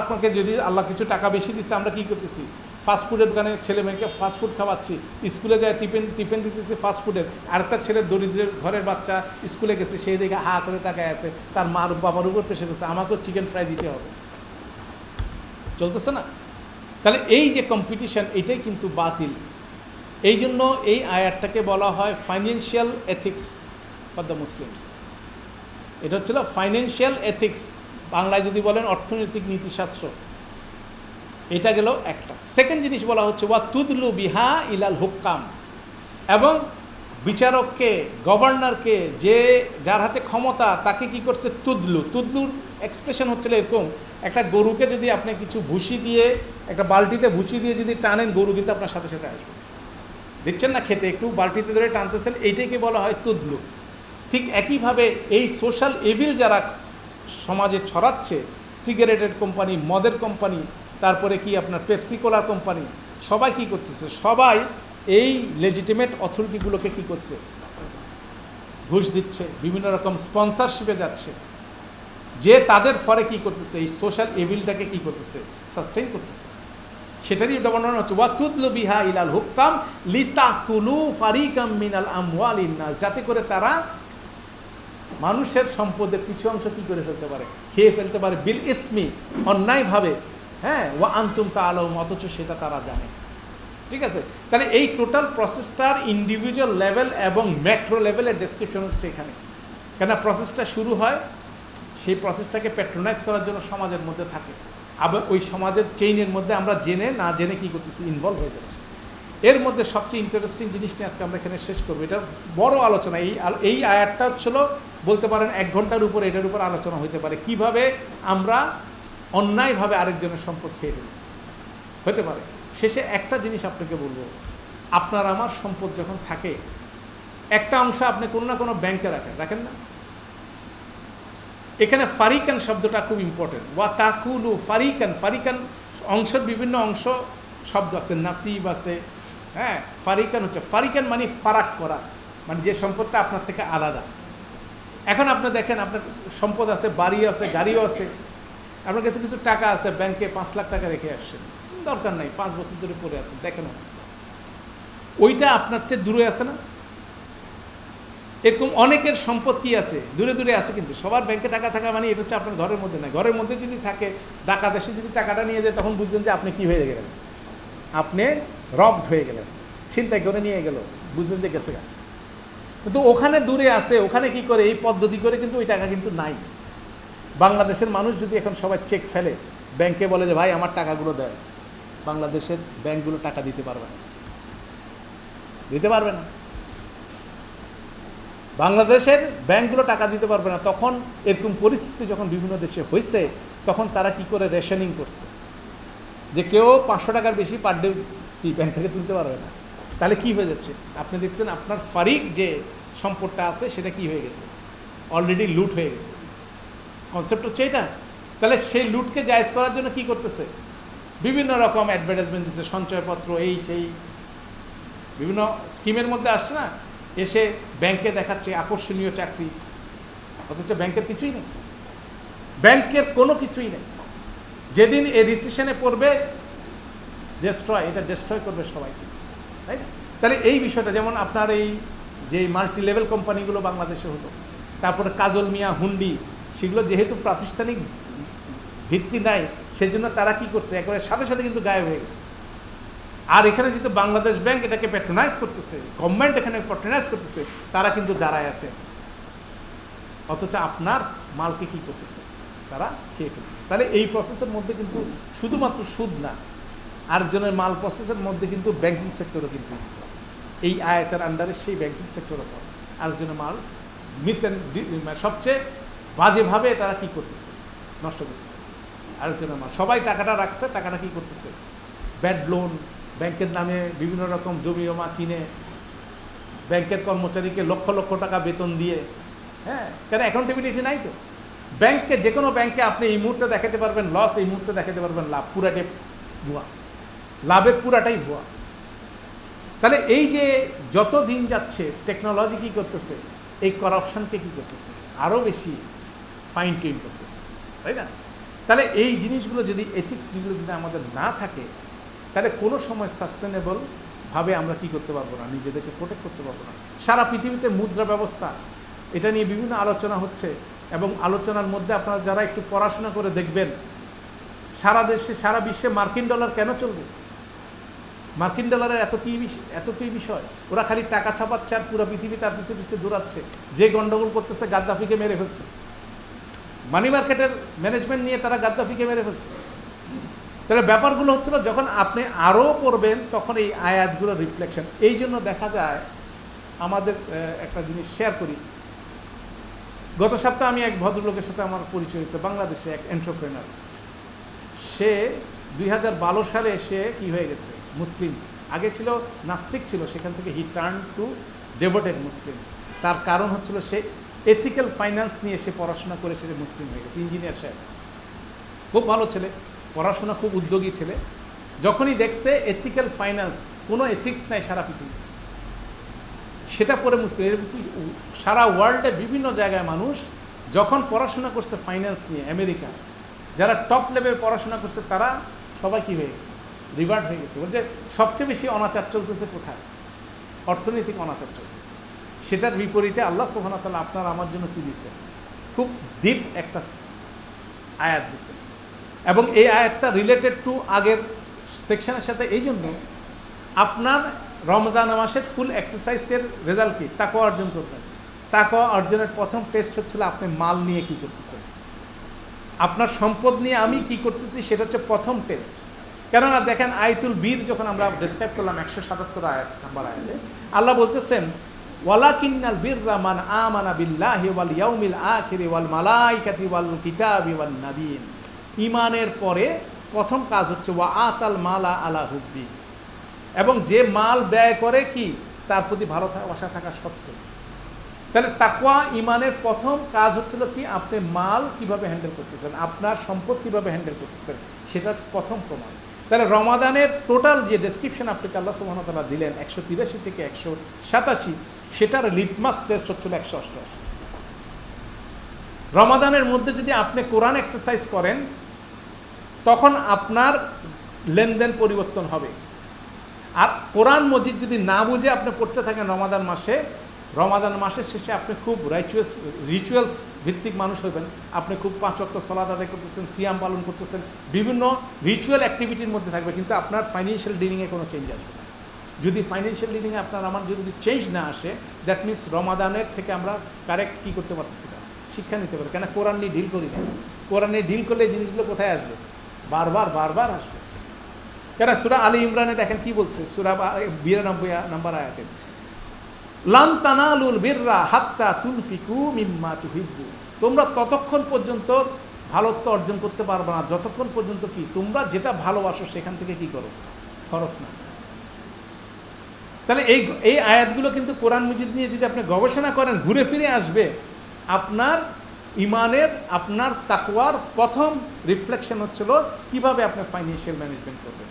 আপনাকে যদি আল্লাহ কিছু টাকা বেশি দিচ্ছে, আমরা কি করতেছি? ফাস্টফুডের দোকানে ছেলে মেয়েকে ফাস্টফুড খাওয়াচ্ছি, স্কুলে যায় টিফিন দিতেছি ফাস্টফুডের, আরেকটা ছেলে দরিদ্রের ঘরের বাচ্চা স্কুলে গেছে, সেই দিকে হা করে তাকায় আছে, তার মার বাবার উপর পেশে গেছে, আমাকেও চিকেন ফ্রাই দিতে হবে, চলতেছে না? তাহলে এই যে কম্পিটিশন, এটাই কিন্তু বাতিল। এই জন্য এই আয়াতটাকে বলা হয় financial ethics for the Muslims. এটা হচ্ছিল ফাইন্যান্সিয়াল এথিক্স, বাংলায় যদি বলেন অর্থনৈতিক নীতিশাস্ত্র। এটা গেল একটা। সেকেন্ড জিনিস বলা হচ্ছে ওয়া তুদলু বিহা ইলাল হুক্কাম, এবং বিচারককে, গভর্নরকে, যে যার হাতে ক্ষমতা, তাকে কি করছে তুদলুর এক্সপ্রেশন হচ্ছিল এরকম, একটা গরুকে যদি আপনি কিছু ভুসি দিয়ে, একটা বালতিতে ভুসি দিয়ে যদি টানেন, গরু কিন্তু আপনার সাথে সাথে আসবে। দিচ্ছেন না খেতে, একটু বালতিতে ধরে টানতেছেন, এইটাকে বলা হয় তুদলু। ঠিক একইভাবে এই সোশ্যাল এভিল যারা সমাজে ছড়াচ্ছে, সিগারেটের কোম্পানি, মদের কোম্পানি, তারপরে কি আপনার পেপসি কোলার কোম্পানি, সবাই কি করতেছে, সবাই এই লেজিটিমেট অথরিটিগুলোকে কি করছে, ঘুষ দিচ্ছে, বিভিন্ন রকম স্পন্সরশিপে যাচ্ছে, যে তাদের ফলে কি করতেছে, এই সোশ্যাল এভিলটাকে কি করতেছে, সাস্টেইন করতেছে। সেটারই উদাহরণ হচ্ছে ওয়া তুদলু বিহা ইলাল হুক্কাম লিতাকুলু ফারিকাম মিনাল আমওয়ালিন নাস, যাতে করে তারা মানুষের সম্পদের কিছু অংশ কি করে ফেলতে পারে, খেয়ে ফেলতে পারে, বিল ইসমি, অন্যায়ভাবে, হ্যাঁ, ওয়া আনতুম তাআলামুন, অথচ সেটা তারা জানে। ঠিক আছে? তাহলে এই টোটাল প্রসেসটার ইন্ডিভিজুয়াল লেভেল এবং ম্যাক্রো লেভেলের ডেসক্রিপশন হচ্ছে এখানে। কেন প্রসেসটা শুরু হয়, সেই প্রসেসটাকে প্যাট্রোনাইজ করার জন্য সমাজের মধ্যে থাকে, আবার ওই সমাজের চেইনের মধ্যে আমরা জেনে না জেনে কি করতেছি, ইনভলভ হয়ে যাচ্ছি। এর মধ্যে সবচেয়ে ইন্টারেস্টিং জিনিসটা আজকে আমরা এখানে শেষ করবো, এটা বড় আলোচনা। এই আয়াতটা ছিল বলতে পারেন 1 ঘন্টার উপর এটার উপর আলোচনা হতে পারে, কিভাবে আমরা অন্যায়ভাবে আরেকজনের সম্পদ খেয়ে ফেলি, হতে পারে। শেষে একটা জিনিস আপনাকে বলবো, আপনার আমার সম্পদ যখন থাকে, একটা অংশ আপনি কোনো না কোনো ব্যাংকে রাখেন না? এখানে ফারিকান শব্দটা খুব ইম্পর্টেন্ট। ওয়া তাকুলু ফারিকান অংশের বিভিন্ন অংশ শব্দ আছে, নাসিব আছে, হ্যাঁ। ফারিকান হচ্ছে, ফারিকান মানে ফারাক করা, মানে যে সম্পদটা আপনার থেকে আলাদা। এখন আপনি দেখেন, আপনার সম্পদ আছে, বাড়ি আছে, গাড়িও আছে, আপনার কাছে কিছু টাকা আছে, ব্যাংকে 5 লাখ টাকা রেখে আসছেন, দরকার নাই, 5 বছর ধরে পড়ে আছে, দেখেন ওইটা আপনার থেকে দূরে আছে না? এরকম অনেকের সম্পদ কি আছে, দূরে দূরে আছে, কিন্তু সবার ব্যাংকে টাকা থাকা মানে এটা হচ্ছে আপনার ঘরের মধ্যে না। ঘরের মধ্যে যদি থাকে, ডাকাত এসে যদি টাকাটা নিয়ে যায়, তখন বুঝবেন যে আপনি কি হয়ে গেলেন, আপনি রবড হয়ে গেলেন, ছিনতাই করে নিয়ে গেল, বুঝবেন যে গেছে গা। কিন্তু ওখানে দূরে আছে, ওখানে কি করে, এই পদ্ধতি করে কিন্তু ওই টাকা কিন্তু নাই। বাংলাদেশের মানুষ যদি এখন সবাই চেক ফেলে, ব্যাংকে বলে যে ভাই আমার টাকাগুলো দেয়, বাংলাদেশের ব্যাংকগুলো টাকা দিতে পারবে না, বাংলাদেশের ব্যাংকগুলো টাকা দিতে পারবে না। তখন এরকম পরিস্থিতি যখন বিভিন্ন দেশে হয়েছে, তখন তারা কি করে রেশনিং করছে, যে কেউ 500 টাকার বেশি পার ডে ব্যাংক থেকে তুলতে পারবে না। তাহলে কি হয়ে যাচ্ছে, আপনি দেখছেন আপনার ফারিক যে সম্পদটা আছে সেটা কি হয়ে গেছে, অলরেডি লুট হয়ে গেছে। কনসেপ্ট হচ্ছে এটা। তাহলে সেই লুটকে জায়েজ করার জন্য কি করতেছে, বিভিন্ন রকম অ্যাডভার্টাইজমেন্ট দিচ্ছে, সঞ্চয়পত্র, এই সেই বিভিন্ন স্কিমের মধ্যে আসছে না, এসে ব্যাংকে দেখাচ্ছে আকর্ষণীয় চাকরি, অথচ ব্যাংকের কিছুই নেই, ব্যাংকের কোনো কিছুই নেই। যেদিন এই রিসেশনে পড়বে, এটা ডেস্ট্রয় করবে সবাইকে, তাই না? তাহলে এই বিষয়টা, যেমন আপনার এই যে মাল্টি লেভেল কোম্পানিগুলো বাংলাদেশে হলো, তারপরে কাজল মিয়া হুন্ডি, সেগুলো যেহেতু প্রাতিষ্ঠানিক ভিত্তি নাই, সেজন্য তারা কি করছে, একেবারে সাথে সাথে কিন্তু গায়েব হয়ে গেছে। আর এখানে যেহেতু বাংলাদেশ ব্যাংক এটাকে প্যাট্রোনাইজ করতেছে, গভর্নমেন্ট এখানে প্যাট্রোনাইজ করতেছে, তারা কিন্তু দাঁড়ায় আছে, অথচ আপনার মালকে কি করতেছে, তারা খেয়ে ফেলতেছে। তাহলে এই প্রসেসের মধ্যে কিন্তু শুধুমাত্র সুদ না, আরেকজনের মাল প্রসেসের মধ্যে কিন্তু ব্যাংকিং সেক্টরও কিন্তু এই আয়াতের আন্ডারে, সেই ব্যাংকিং সেক্টরও পড়ে। আরেকজনের মাল সবচেয়ে বাজেভাবে তারা কি করতেছে, নষ্ট করতেছে আরেকজনের মাল। সবাই টাকাটা রাখছে, টাকাটা কি করতেছে, ব্যাড লোন, ব্যাংকের নামে বিভিন্ন রকম জমি জমা কিনে, ব্যাংকের কর্মচারীকে লক্ষ লক্ষ টাকা বেতন দিয়ে, হ্যাঁ, কেন অ্যাকাউন্টেবিলিটি নাই তো। ব্যাংকে, যে কোনো ব্যাংকে আপনি এই মুহূর্তে দেখাতে পারবেন লস, এই মুহূর্তে দেখাতে পারবেন লাভ, পুরাটাই ভুয়া, লাভের পুরাটাই ভুয়া। তাহলে এই যে যত দিন যাচ্ছে, টেকনোলজি কী করতেছে, এই করাপশনকে কী করতেছে, আরও বেশি ফাইন টিউন করতেছে, তাই না? তাহলে এই জিনিসগুলো যদি, এথিক্স যেগুলো যদি আমাদের না থাকে, তাহলে কোনো সময় সাস্টেনেবল ভাবে আমরা কি করতে পারবো না, নিজেদেরকে প্রোটেক্ট করতে পারবো না। সারা পৃথিবীতে মুদ্রা ব্যবস্থা এটা নিয়ে বিভিন্ন আলোচনা হচ্ছে, এবং আলোচনার মধ্যে আপনারা যারা একটু পড়াশোনা করে দেখবেন, সারা দেশে সারা বিশ্বে মার্কিন ডলার কেন চলবে? মার্কিন ডলারের এত কি বিষয়? ওরা খালি টাকা ছাপাচ্ছে আর পুরো পৃথিবী তার পিছিয়ে পিছিয়ে দৌড়াচ্ছে। যে গন্ডগোল করতেছে, গাদ্দাফিকে মেরে ফেলছে, মানি মার্কেটের ম্যানেজমেন্ট নিয়ে তারা গাদ্দাফিকে মেরে ফেলছে। তাহলে ব্যাপারগুলো হচ্ছিল যখন আপনি আরও পড়বেন তখন এই আয়াতগুলো রিফ্লেকশন। এই জন্য দেখা যায় আমাদের একটা জিনিস শেয়ার করি। গত সপ্তাহে আমি এক ভদ্রলোকের সাথে আমার পরিচয় হয়েছে, বাংলাদেশে এক এন্টারপ্রেনার। সে 2012 সালে সে কি হয়ে গেছে, মুসলিম। আগে ছিল নাস্তিক ছিল, সেখান থেকে হি টার্ন টু ডেভোটেড মুসলিম। তার কারণ হচ্ছিল সে এথিক্যাল ফাইন্যান্স নিয়ে সে পড়াশোনা করে সে মুসলিম হয়ে গেছে। ইঞ্জিনিয়ার সাহেব, খুব ভালো ছেলে, পড়াশোনা খুব উদ্যোগী ছেলে। যখনই দেখছে এথিক্যাল ফাইন্যান্স, কোনো এথিক্স নাই সারা পৃথিবী, সেটা পরে মুসলিম। সারা ওয়ার্ল্ডে বিভিন্ন জায়গায় মানুষ যখন পড়াশোনা করছে ফাইন্যান্স নিয়ে, আমেরিকা যারা টপ লেভেল পড়াশোনা করছে তারা সবাই কি হয়ে গেছে, রিভার্ট হয়ে গেছে। বলছে সবচেয়ে বেশি অনাচার চলতেছে কোথায়? অর্থনৈতিক অনাচার চলতেছে। সেটার বিপরীতে আল্লাহ সুবহানাহু ওয়া তাআলা আপনার আমার জন্য কি দিয়েছে, খুব ডিপ একটা আয়াত দিয়েছে। এবং এই আয়াতটা রিলেটেড টু আগের সেকশনের সাথে, এই জন্য আপনার রমজান মাসের ফুল এক্সারসাইজের রেজাল্ট কি? তাকওয়া অর্জন করবেন। তাকওয়া অর্জনের প্রথম টেস্ট হচ্ছিল আপনি মাল নিয়ে কি করতেছেন, আপনার সম্পদ নিয়ে আমি কি করতেছি, সেটা হচ্ছে প্রথম টেস্ট। কেননা দেখেন আয়াতুল বীর যখন আমরা ডেসক্রাইব করলাম 177 আয়াত নাম্বার আয়াতে, আল্লাহ বলতেছেন ওয়ালাকিন্নাল বিররা মান আমানা বিল্লাহি ওয়াল ইয়াউমিল আখিরি ওয়াল মালাইকাতি ওয়াল কিতাবি ওয়ান নাবিয়িন। ঈমানের পরে প্রথম কাজ হচ্ছে ওয়া আতাল মালা আলা হুব্বি, এবং যে মাল ব্যয় করে কি তার প্রতি ভালোবাসা থাকা সত্ত্বেও। তাহলে তাকওয়া ঈমানের প্রথম কাজ হচ্ছিল কি, আপনি মাল কিভাবে হ্যান্ডেল করতেছেন, আপনার সম্পদ কিভাবে হ্যান্ডেল করতেছেন, সেটার প্রথম প্রমাণ। তাহলে রমাদানের টোটাল যে ডেসক্রিপশন আপনাকে আল্লাহ সুবহানাহু ওয়া তাআলা দিলেন 183 থেকে 187, সেটার লিটমাস টেস্ট হচ্ছিল 188। রমাদানের মধ্যে যদি আপনি কোরআন এক্সারসাইজ করেন তখন আপনার লেনদেন পরিবর্তন হবে। আর কোরআন মজিদ যদি না বুঝে আপনি পড়তে থাকেন রমাদান মাসের শেষে আপনি খুব রিচুয়ালস ভিত্তিক মানুষ হবেন। আপনি খুব 5 ওয়াক্ত সালাত আদায় করতেছেন, সিয়াম পালন করতেছেন, বিভিন্ন রিচুয়াল অ্যাক্টিভিটির মধ্যে থাকবে, কিন্তু আপনার ফাইন্যান্সিয়াল ডিলিংয়ে কোনো চেঞ্জ আসবে না। যদি ফাইন্যান্সিয়াল ডিলিংয়ে আপনার আমার যদি চেঞ্জ না আসে, দ্যাট মিনস রমাদানের থেকে আমরা কারেক্ট কী করতে পারতেছি না, শিক্ষা নিতে পারি। কেন কোরআন নিয়ে ডিল করি না। কোরআন নিয়ে ডিল করলে এই জিনিসগুলো কোথায় আসবে, বারবার আসবে। কেন সূরা আলী ইমরানে দেখেন কি বলছে, সূরা 92 নম্বর আয়াতে, লান তানালুল বিররা হাত্তা তুনফিকু মিম্মা তুহিব্বু। তোমরা ততক্ষণ পর্যন্ত ভালোত্ব অর্জন করতে পারবে না যতক্ষণ পর্যন্ত কি তোমরা যেটা ভালোবাসো সেখান থেকে কি করো, খরচ না। তাহলে এই আয়াতগুলো কিন্তু কোরআন মজিদ নিয়ে যদি আপনি গবেষণা করেন, ঘুরে ফিরে আসবে আপনার ইমানের, আপনার তাকওয়ার প্রথম রিফ্লেকশন হচ্ছিল কিভাবে আপনি ফাইন্যান্সিয়াল ম্যানেজমেন্ট করবেন।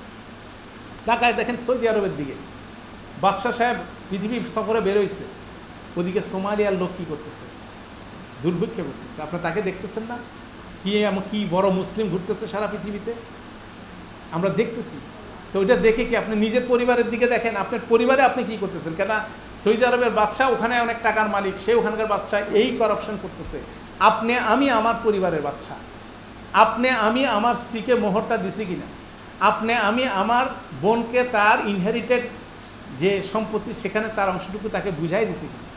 ঢাকায় দেখেন সৌদি আরবের দিকে বাদশাহ সাহেব পৃথিবী সফরে বেরোইছে, ওদিকে সোমালিয়ার লোক কী করতেছে, দুর্ভিক্ষে ঘুরতেছে। আপনি তাকে দেখতেছেন না, কি বড় মুসলিম ঘুরতেছে সারা পৃথিবীতে, আমরা দেখতেছি। তো ওইটা দেখে কি আপনি নিজের পরিবারের দিকে দেখেন, আপনার পরিবারে আপনি কি করতেছেন। কেন সৌদি আরবের বাদশাহ ওখানে অনেক টাকার মালিক, সে ওখানকার বাদশাহ এই করাপশন করতেছে। আমি আমার পরিবারের বাদশাহ, আমি আমার স্ত্রীকে মোহরটা দিছি কিনা, আমি আমার বোনকে তার ইনহেরিটেড যে সম্পত্তি সেখানে তার অংশটুকু তাকে বুঝাই দিছি কিনা,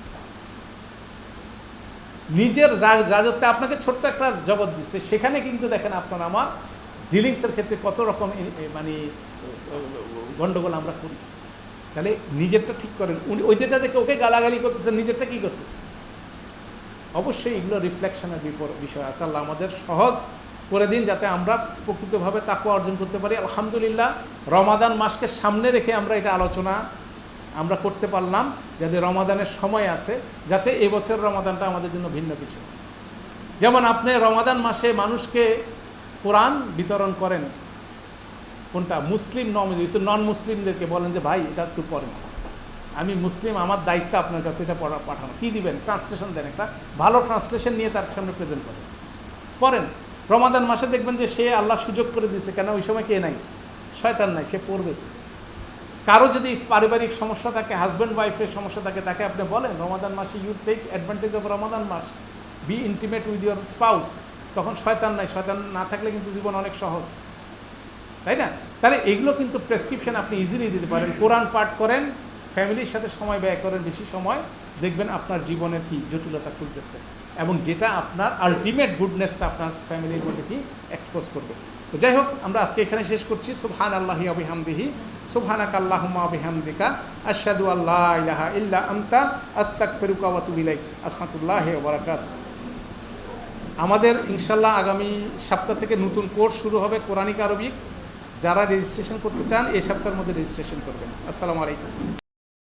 নিজের রাজত্বে আপনাকে ছোট্ট একটা জগৎ দিচ্ছে, সেখানে কিন্তু দেখেন আপনার আমার ডিলিংসের ক্ষেত্রে কত রকম মানে গন্ডগোল আমরা করি। তাহলে নিজেরটা ঠিক করেন, ওই যেটা দেখে ওকে গালাগালি করতেছেন, নিজেরটা কি করতেছে। অবশ্যই এগুলো রিফ্লেকশনের বিষয় আছে। আল্লাহ আমাদের সহজ করে দিন যাতে আমরা প্রকৃতভাবে তাকওয়া অর্জন করতে পারি। আলহামদুলিল্লাহ রমাদান মাসকে সামনে রেখে আমরা এটা আলোচনা আমরা করতে পারলাম, যাতে রমাদানের সময় আছে, যাতে এবছর রমাদানটা আমাদের জন্য ভিন্ন কিছু। যেমন আপনি রমাদান মাসে মানুষকে কোরআন বিতরণ করেন, কোনটা মুসলিম নন মুসলিমদেরকে বলেন যে ভাই এটা একটু পড়েন, আমি মুসলিম, আমার দায়িত্ব আপনার কাছে এটা পাঠানো। কী দিবেন, ট্রান্সলেশন দেন, একটা ভালো ট্রান্সলেশন নিয়ে তার সামনে প্রেজেন্ট করেন, পড়েন। রমাদান মাসে দেখবেন যে সে আল্লাহ সুযোগ করে দিয়েছে, কেন ওই সময় কে নাই, শয়তান নাই, সে পড়বে। কারো যদি পারিবারিক সমস্যা থাকে, হাজব্যান্ড ওয়াইফের সমস্যা থাকে, তাকে আপনি বলেন রমাদান মাসে you take advantage of Ramadan মাস, be intimate with your spouse. তখন শয়তান নাই, শয়তান না থাকলে কিন্তু জীবন অনেক সহজ, তাই না? তাহলে এগুলো কিন্তু প্রেসক্রিপশন আপনি ইজিলি দিতে পারেন। কোরআন পাঠ করেন, ফ্যামিলির সাথে সময় ব্যয় করেন বেশি সময়, দেখবেন আপনার জীবনের কি জটিলতা খুলতেছে, এবং যেটা আপনার আলটিমেট গুডনেসটা আপনার ফ্যামিলির মধ্যে কি এক্সপোজ করবে। তো যাই হোক, আমরা আজকে এখানে শেষ করছি। সুবহানাল্লাহি ওয়া বিহামদিহি, সুবহানাকা আল্লাহুম্মা ওয়া বিহামদিকা, আশহাদু আল্লা ইলাহা ইল্লা আনতা, আস্তাগফিরুকা ওয়া আতুবু ইলাইক। আসসালামু ওয়া বারাকাতুহু। আমাদের ইনশাল্লাহ আগামী সপ্তাহ থেকে নতুন কোর্স শুরু হবে, কোরআনিক আরবিক। যারা রেজিস্ট্রেশন করতে চান এই সপ্তাহের মধ্যে রেজিস্ট্রেশন করবেন। আসসালামু আলাইকুম।